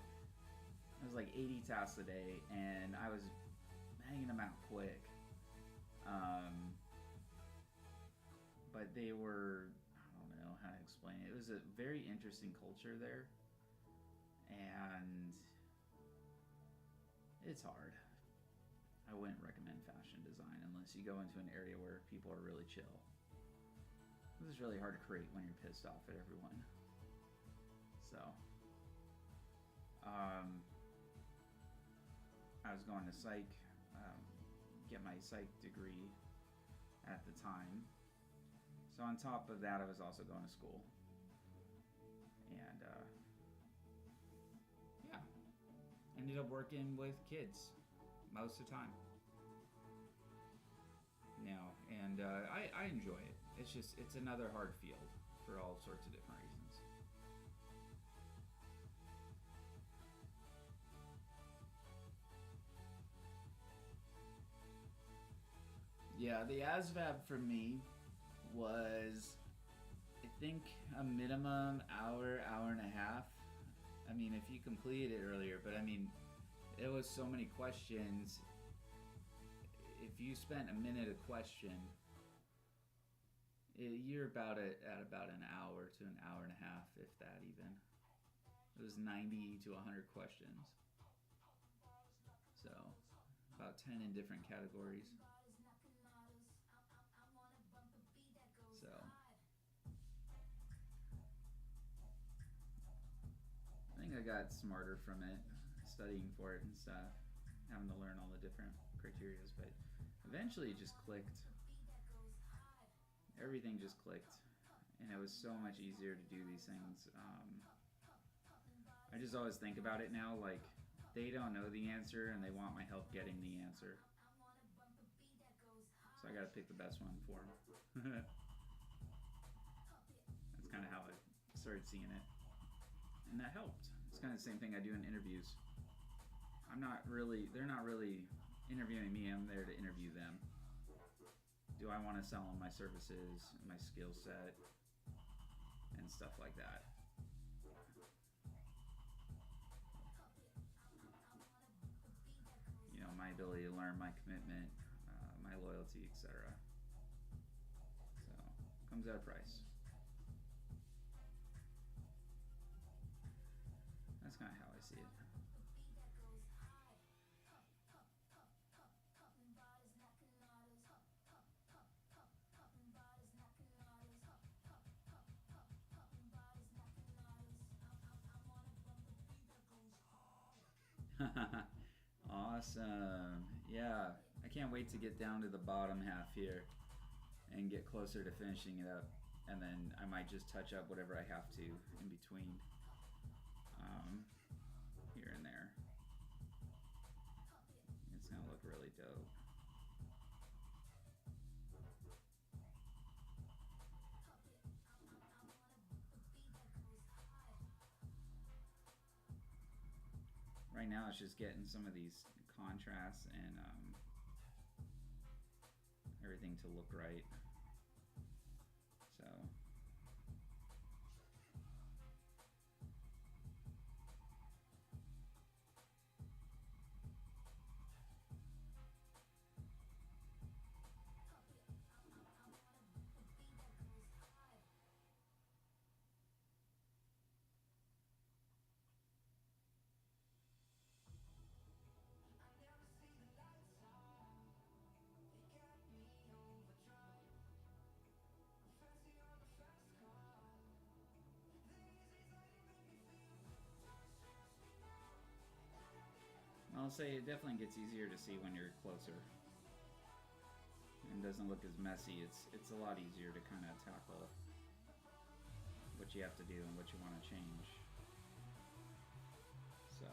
it was like 80 tasks a day, and I was banging them out quick. But they were, I don't know how to explain it. It was a very interesting culture there, and it's hard. I wouldn't recommend fashion design unless you go into an area where people are really chill. This is really hard to create when you're pissed off at everyone. So, I was going to psych, get my psych degree at the time. So on top of that, I was also going to school. And, yeah. Ended up working with kids most of the time. Now, and I enjoy it. It's another hard field for all sorts of different reasons. Yeah, the ASVAB for me was, I think, a minimum hour and a half. I mean, if you completed it earlier, but I mean, it was so many questions. If you spent a minute a question, you're at about an hour to an hour and a half, if that even. It was 90 to 100 questions. So, about 10 in different categories. So, I think I got smarter from it, studying for it and stuff, having to learn all the different criterias, but eventually it just clicked. Everything just clicked, and it was so much easier to do these things. I just always think about it now, like, they don't know the answer and they want my help getting the answer. So I gotta pick the best one for them. That's kind of how I started seeing it. And that helped. It's kind of the same thing I do in interviews. They're not really interviewing me, I'm there to interview them. Do I want to sell them my services, my skill set, and stuff like that? You know, my ability to learn, my commitment, my loyalty, etc. So, comes at a price. That's kind of how I see it. Awesome. Yeah, I can't wait to get down to the bottom half here and get closer to finishing it up, and then I might just touch up whatever I have to in between, here and there. It's gonna look really dope. Right now it's just getting some of these contrasts and everything to look right. So I'll say it definitely gets easier to see when you're closer. And doesn't look as messy. It's a lot easier to kind of tackle what you have to do and what you want to change. So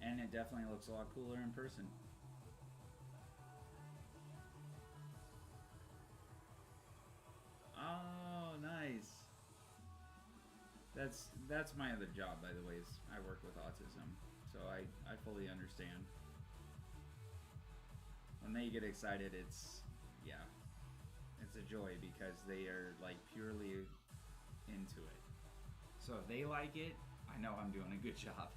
and it definitely looks a lot cooler in person. Oh, nice. That's my other job, by the way, is I work with autism, so I fully understand. when they get excited, it's a joy because they are like purely into it. So if they like it, I know I'm doing a good job.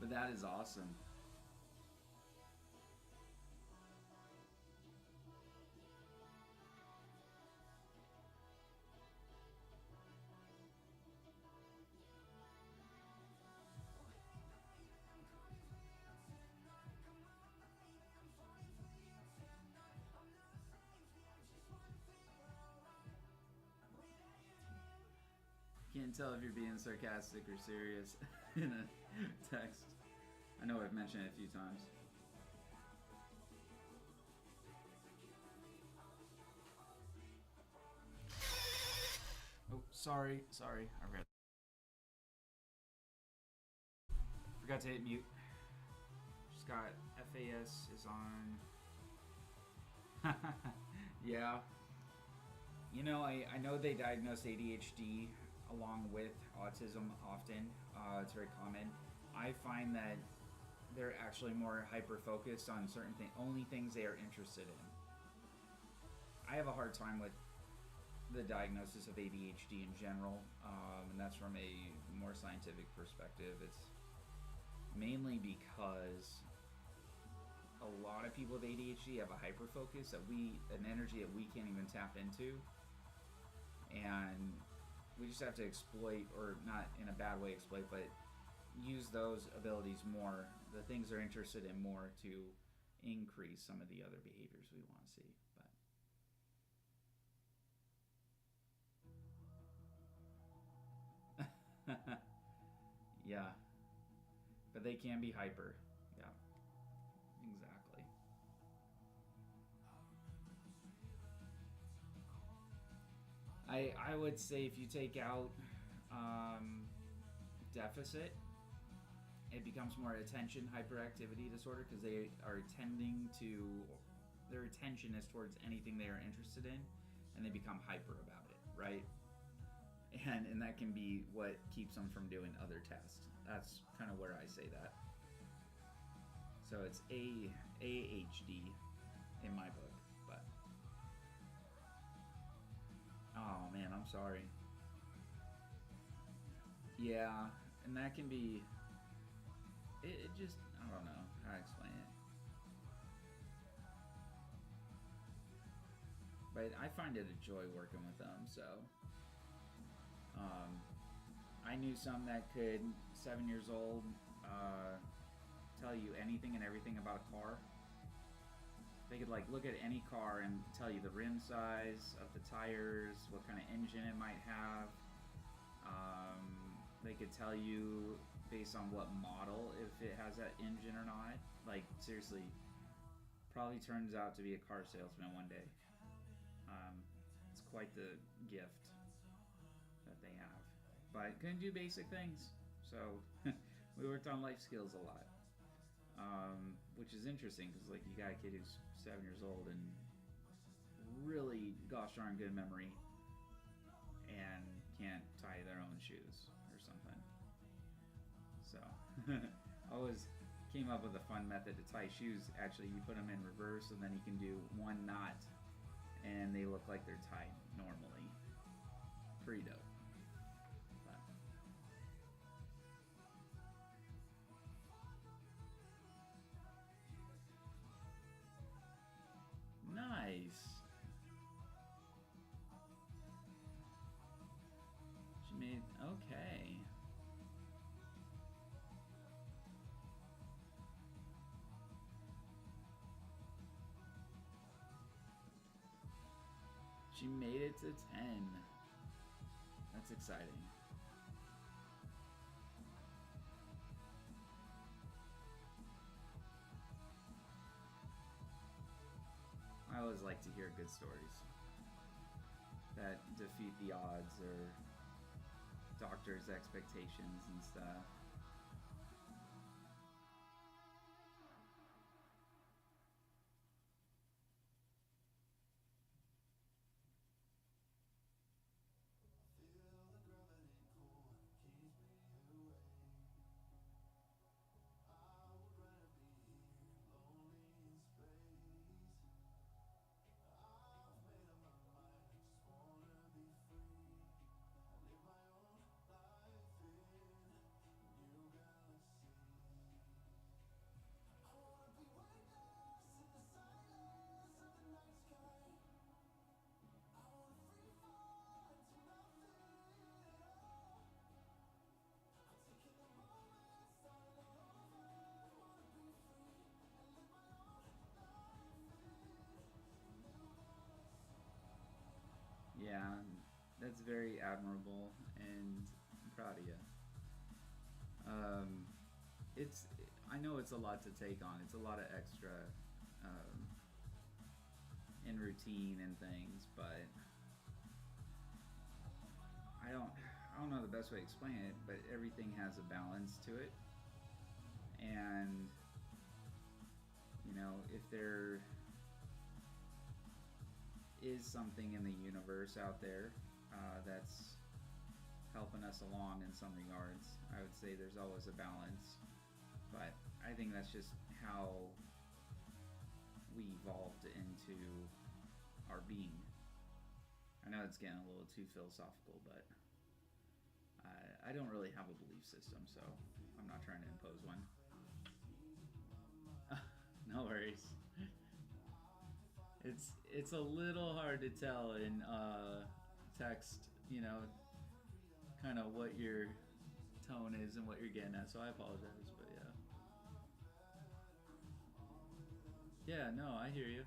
But that is awesome. Can't tell if you're being sarcastic or serious in a text. I know I've mentioned it a few times. Oh, sorry. I read. Forgot to hit mute. Just got FAS is on. Yeah. You know, I know they diagnose ADHD along with autism often. It's very common. I find that they're actually more hyper focused on certain things, only things they are interested in. I have a hard time with the diagnosis of ADHD in general, and that's from a more scientific perspective. It's mainly because a lot of people with ADHD have a hyper focus an energy that we can't even tap into, and we just have to exploit, or not in a bad way exploit, but use those abilities more, the things they're interested in more, to increase some of the other behaviors we want to see. But yeah, but they can be hyper. Yeah, exactly. I would say if you take out deficit, it becomes more attention hyperactivity disorder, because they are tending to, their attention is towards anything they are interested in, and they become hyper about it, right? And that can be what keeps them from doing other tasks. That's kind of where I say that. So it's AHD in my book, but oh man, I'm sorry. Yeah, and that can be. It just, I don't know how to explain it. But I find it a joy working with them. So I knew some that could, 7 years old, tell you anything and everything about a car. They could like look at any car and tell you the rim size of the tires, what kind of engine it might have. They could tell you based on what model if it has that engine or not. Like seriously, probably turns out to be a car salesman one day. It's quite the gift that they have, but couldn't do basic things. So we worked on life skills a lot, which is interesting because like you got a kid who's 7 years old and really gosh darn good memory and can't tie their own shoes or something. So I always came up with a fun method to tie shoes. Actually, you put them in reverse and then you can do one knot and they look like they're tied normally. Pretty dope. Nice. She made, okay. She made it to 10. That's exciting. I always like to hear good stories that defeat the odds or doctors' expectations and stuff. very admirable, and I'm proud of you. It's I know it's a lot to take on. It's a lot of extra in routine and things, but I don't know the best way to explain it, but everything has a balance to it. And you know, if there is something in the universe out there that's helping us along in some regards, I would say there's always a balance. But I think that's just how we evolved into our being. I know it's getting a little too philosophical, but I don't really have a belief system, so I'm not trying to impose one. No worries. It's a little hard to tell in text, you know, kind of what your tone is and what you're getting at, so I apologize, but yeah. Yeah, no, I hear you.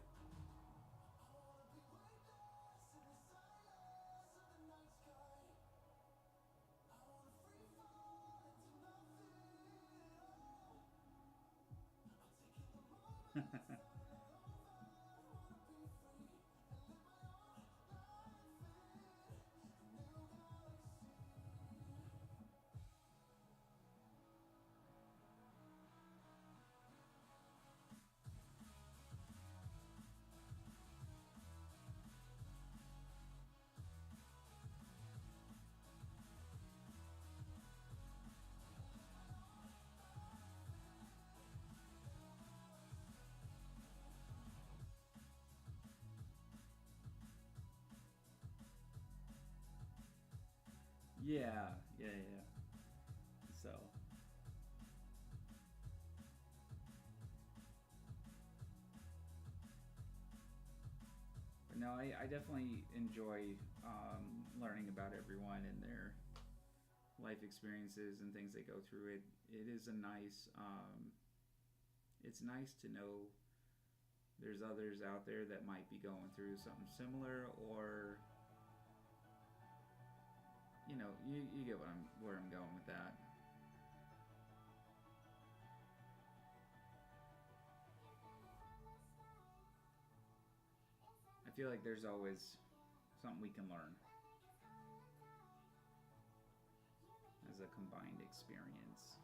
Yeah. So, but no, I definitely enjoy learning about everyone and their life experiences and things they go through. It is a nice, it's nice to know there's others out there that might be going through something similar, or you know, you get where I'm going with that. I feel like there's always something we can learn as a combined experience.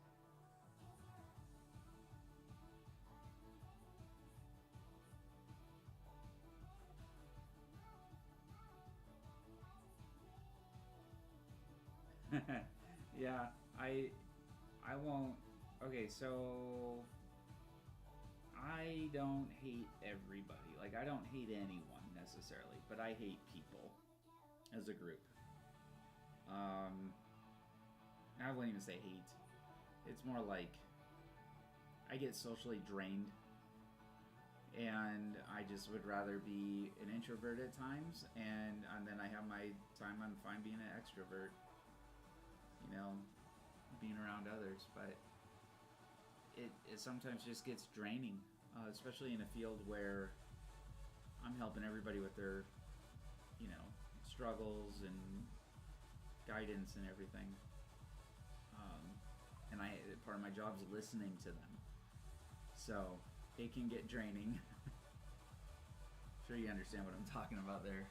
Yeah, I won't. Okay, so I don't hate everybody. Like, I don't hate anyone necessarily, but I hate people as a group. Um, I wouldn't even say hate. It's more like I get socially drained, and I just would rather be an introvert at times, and then I have my time. I'm fine being an extrovert. You know, being around others, but it sometimes just gets draining, especially in a field where I'm helping everybody with their, you know, struggles and guidance and everything. And part of my job is listening to them, so it can get draining. Sure, you understand what I'm talking about there.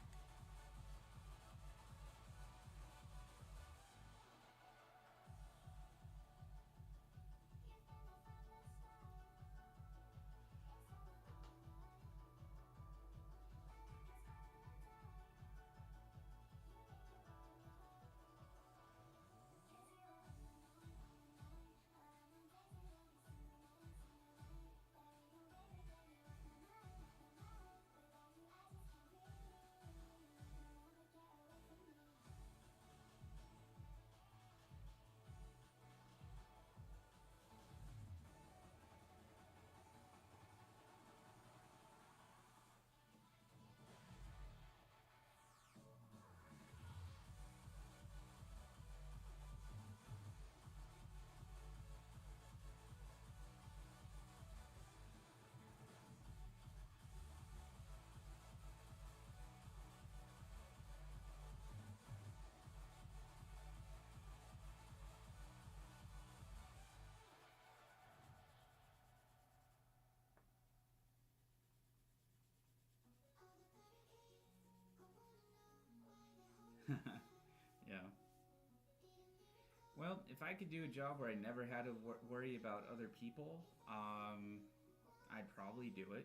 Well, if I could do a job where I never had to worry about other people, I'd probably do it.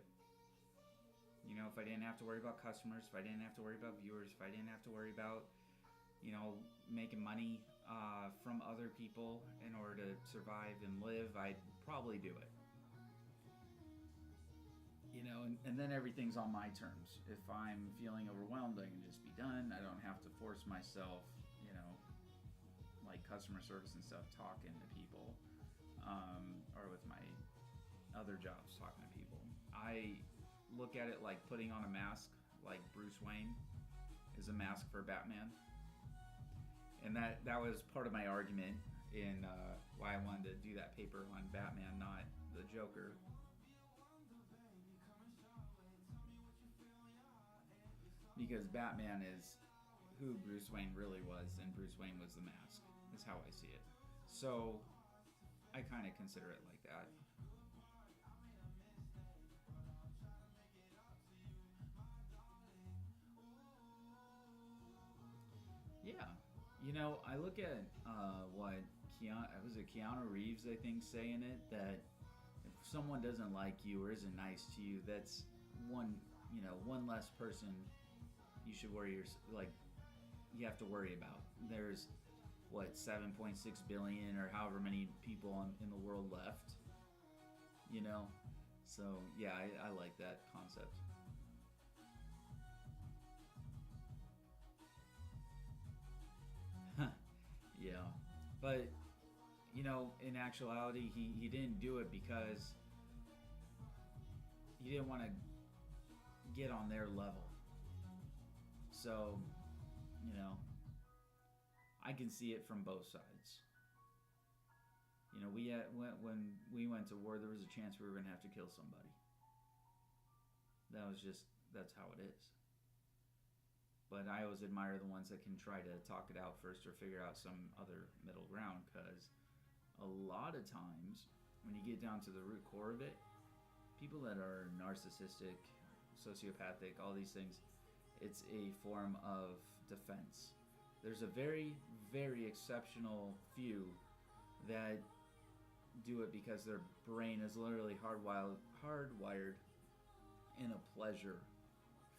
You know, if I didn't have to worry about customers, if I didn't have to worry about viewers, if I didn't have to worry about, making money from other people in order to survive and live, I'd probably do it. And then everything's on my terms. If I'm feeling overwhelmed, I can just be done. I don't have to force myself, like customer service and stuff, talking to people, or with my other jobs, talking to people. I look at it like putting on a mask, like Bruce Wayne is a mask for Batman. And that was part of my argument in why I wanted to do that paper on Batman, not the Joker. Because Batman is who Bruce Wayne really was, and Bruce Wayne was the mask, is how I see it. So, I kind of consider it like that. Yeah. I look at what Keanu Reeves, I think, saying it, that if someone doesn't like you or isn't nice to you, that's one less person you should you have to worry about. There's 7.6 billion or however many people in the world left. So yeah, I like that concept. Yeah, but in actuality, he didn't do it because he didn't want to get on their level. So, I can see it from both sides. When we went to war, there was a chance we were going to have to kill somebody. That's how it is. But I always admire the ones that can try to talk it out first or figure out some other middle ground, because a lot of times, when you get down to the root core of it, people that are narcissistic, sociopathic, all these things, it's a form of defense. There's a very, very exceptional few that do it because their brain is literally hardwired in a pleasure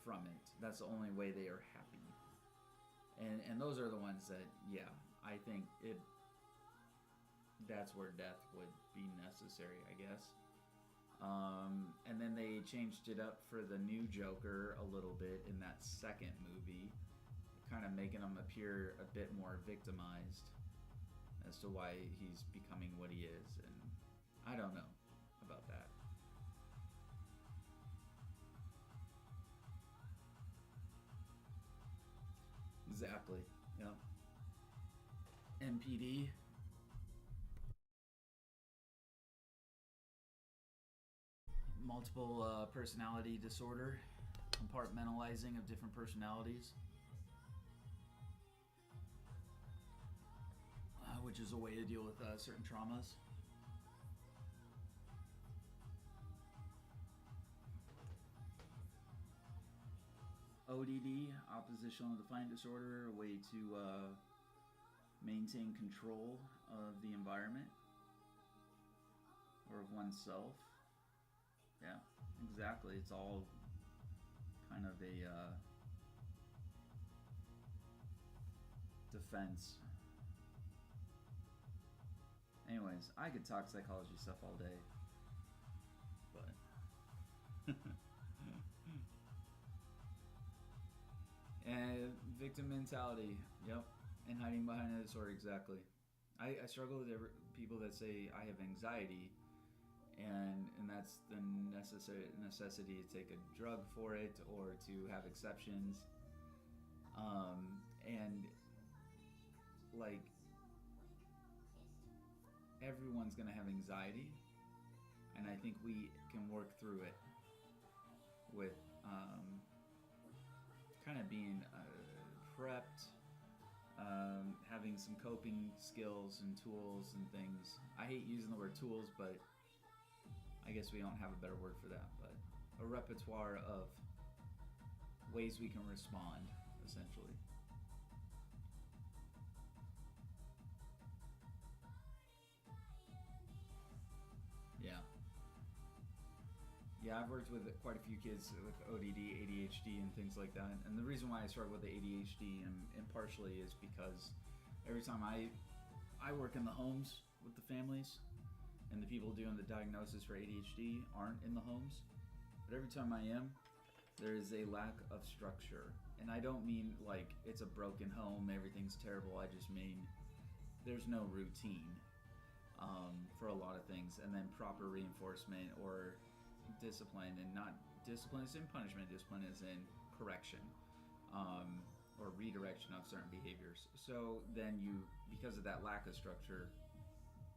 from it. That's the only way they are happy. And those are the ones that, yeah, I think that's where death would be necessary, I guess. And then they changed it up for the new Joker a little bit in that second movie, kind of making him appear a bit more victimized as to why he's becoming what he is. And I don't know about that. Exactly. Yeah. NPD. Multiple personality disorder, compartmentalizing of different personalities, which is a way to deal with certain traumas. ODD, oppositional defiant disorder, a way to maintain control of the environment or of oneself. Yeah, exactly. It's all kind of a defense. Anyways, I could talk psychology stuff all day, but and victim mentality. Yep, and hiding behind a disorder. Exactly. I struggle with people that say I have anxiety, and that's the necessity to take a drug for it or to have exceptions. And like everyone's gonna have anxiety, and I think we can work through it with kind of being prepped, having some coping skills and tools and things. I hate using the word tools, but I guess we don't have a better word for that, but a repertoire of ways we can respond, essentially. Yeah. Yeah, I've worked with quite a few kids with ODD, ADHD, and things like that. And the reason why I started with the ADHD and partially is because every time I work in the homes with the families, and the people doing the diagnosis for ADHD aren't in the homes, but every time I am, there is a lack of structure. And I don't mean like it's a broken home, everything's terrible. I just mean there's no routine for a lot of things, and then proper reinforcement or discipline, and not discipline is in punishment, discipline is in correction or redirection of certain behaviors. So then because of that lack of structure,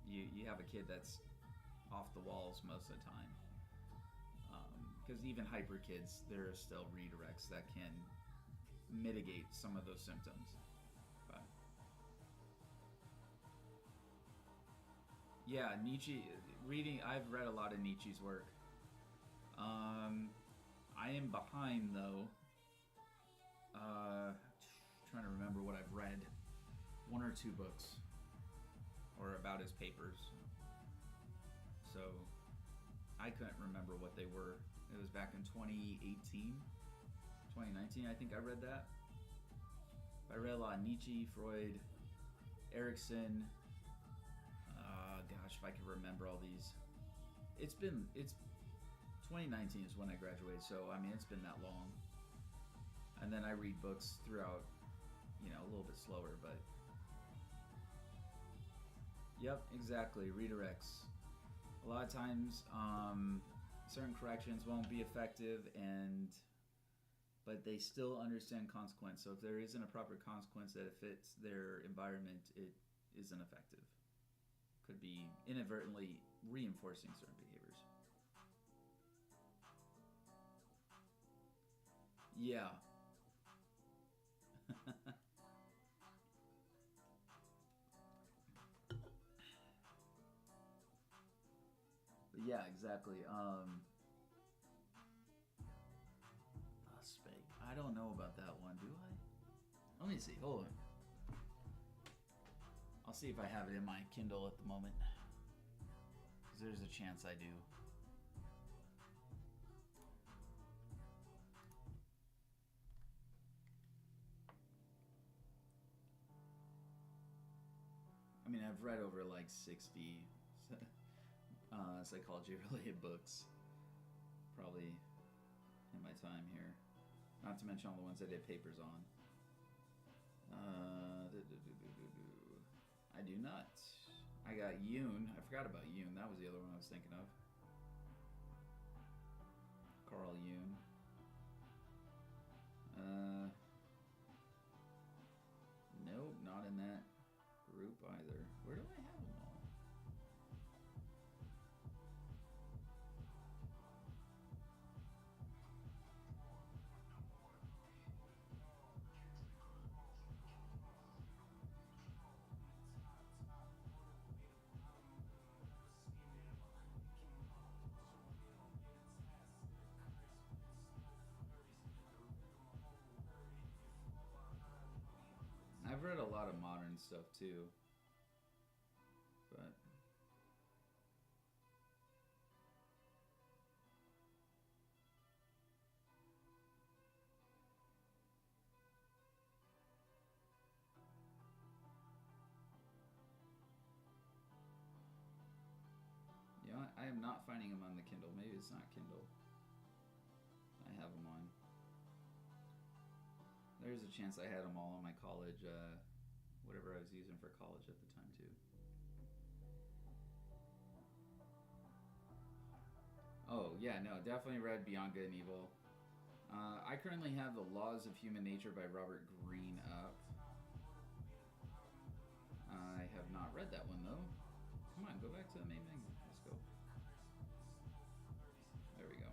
you have a kid that's off the walls most of the time. Because even hyper kids, there are still redirects that can mitigate some of those symptoms. But yeah, Nietzsche, I've read a lot of Nietzsche's work. I am behind though. Trying to remember what I've read. 1 or 2 books, or about his papers. So I couldn't remember what they were. It was back in 2018, 2019. I think I read that. I read a lot of Nietzsche, Freud, Erikson. Gosh, if I could remember all these. It's 2019 is when I graduated, so I mean it's been that long. And then I read books throughout, a little bit slower, but yep, exactly. Redirects. A lot of times, certain corrections won't be effective, but they still understand consequence. So if there isn't a proper consequence that fits their environment, it isn't effective. Could be inadvertently reinforcing certain behaviors. Yeah. But yeah, exactly. Spake. I don't know about that one, do I? Let me see. Hold on. I'll see if I have it in my Kindle at the moment. Because there's a chance I do. I mean, I've read over like 60 psychology-related books, probably in my time here. Not to mention all the ones I did papers on. I do not. I got Jung. I forgot about Jung. That was the other one I was thinking of. Carl Jung. Nope, not in that group either. Where do I have them all? I've read a lot of modern stuff too, but I am not finding them on the Kindle. Maybe it's not Kindle. I have them on. There's a chance I had them all on my college, whatever I was using for college at the time too. Oh yeah, no, definitely read Beyond Good and Evil. I currently have The Laws of Human Nature by Robert Greene up. I have not read that one though. Come on, go back to the main thing. Let's go. There we go.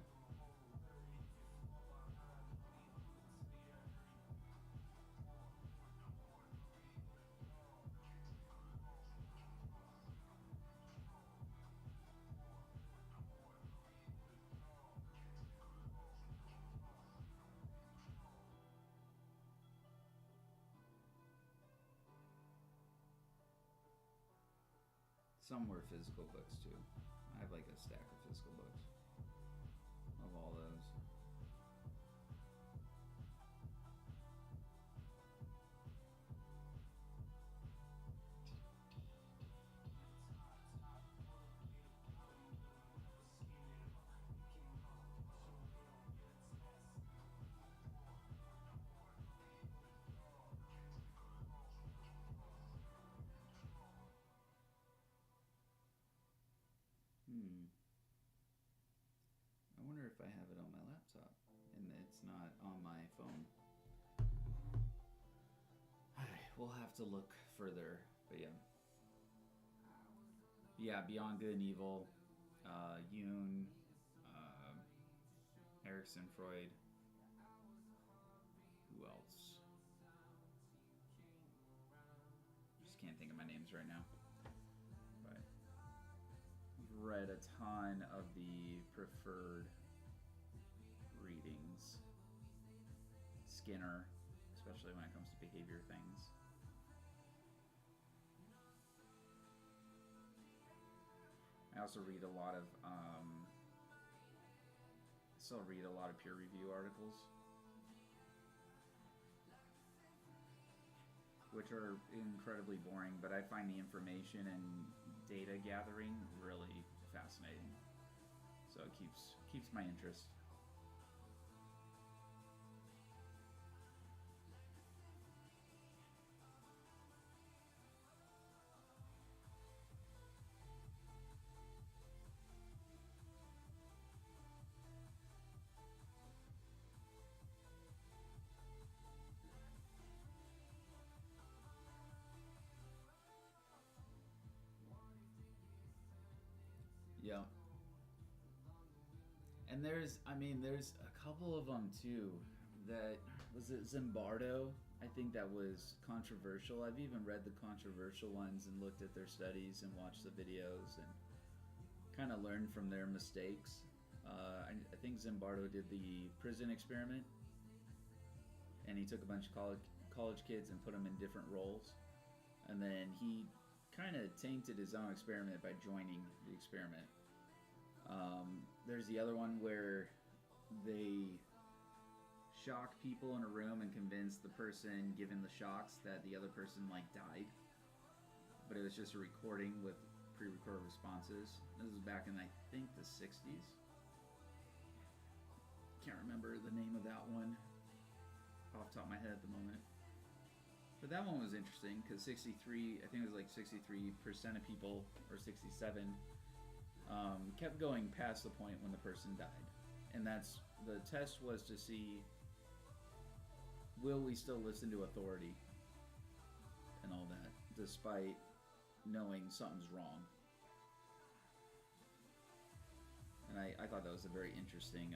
Some were physical books too. I have like a stack of physical books of all those. I wonder if I have it on my laptop and it's not on my phone. We'll have to look further, but yeah. Yeah, Beyond Good and Evil, Jung, Erikson, Freud. Who else? Just can't think of my names right now. But I've read a ton of the preferred readings. Skinner, especially when it comes to behavior things. I also read a lot of peer review articles, which are incredibly boring, but I find the information and data gathering really fascinating. So it keeps my interest. Yeah. And there's a couple of them too. That was it Zimbardo. I think that was controversial. I've even read the controversial ones and looked at their studies and watched the videos and kind of learned from their mistakes. I think Zimbardo did the prison experiment, and he took a bunch of college kids and put them in different roles, and then he kind of tainted his own experiment by joining the experiment. There's the other one where they shock people in a room and convince the person given the shocks that the other person like died, but it was just a recording with pre-recorded responses. This was back in I think the 60s. Can't remember the name of that one off the top of my head at the moment. But that one was interesting because 63, I think it was like 63% of people, or 67, kept going past the point when the person died. And that's, the test was to see, will we still listen to authority and all that, despite knowing something's wrong. And I thought that was a very interesting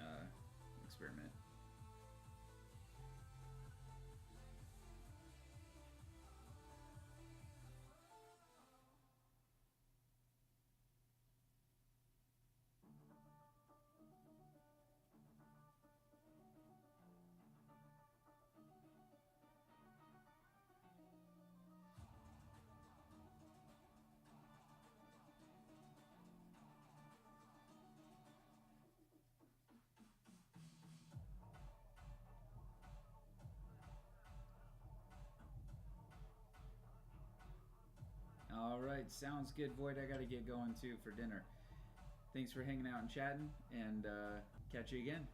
experiment. All right, sounds good, Void. I got to get going too for dinner. Thanks for hanging out and chatting, and catch you again.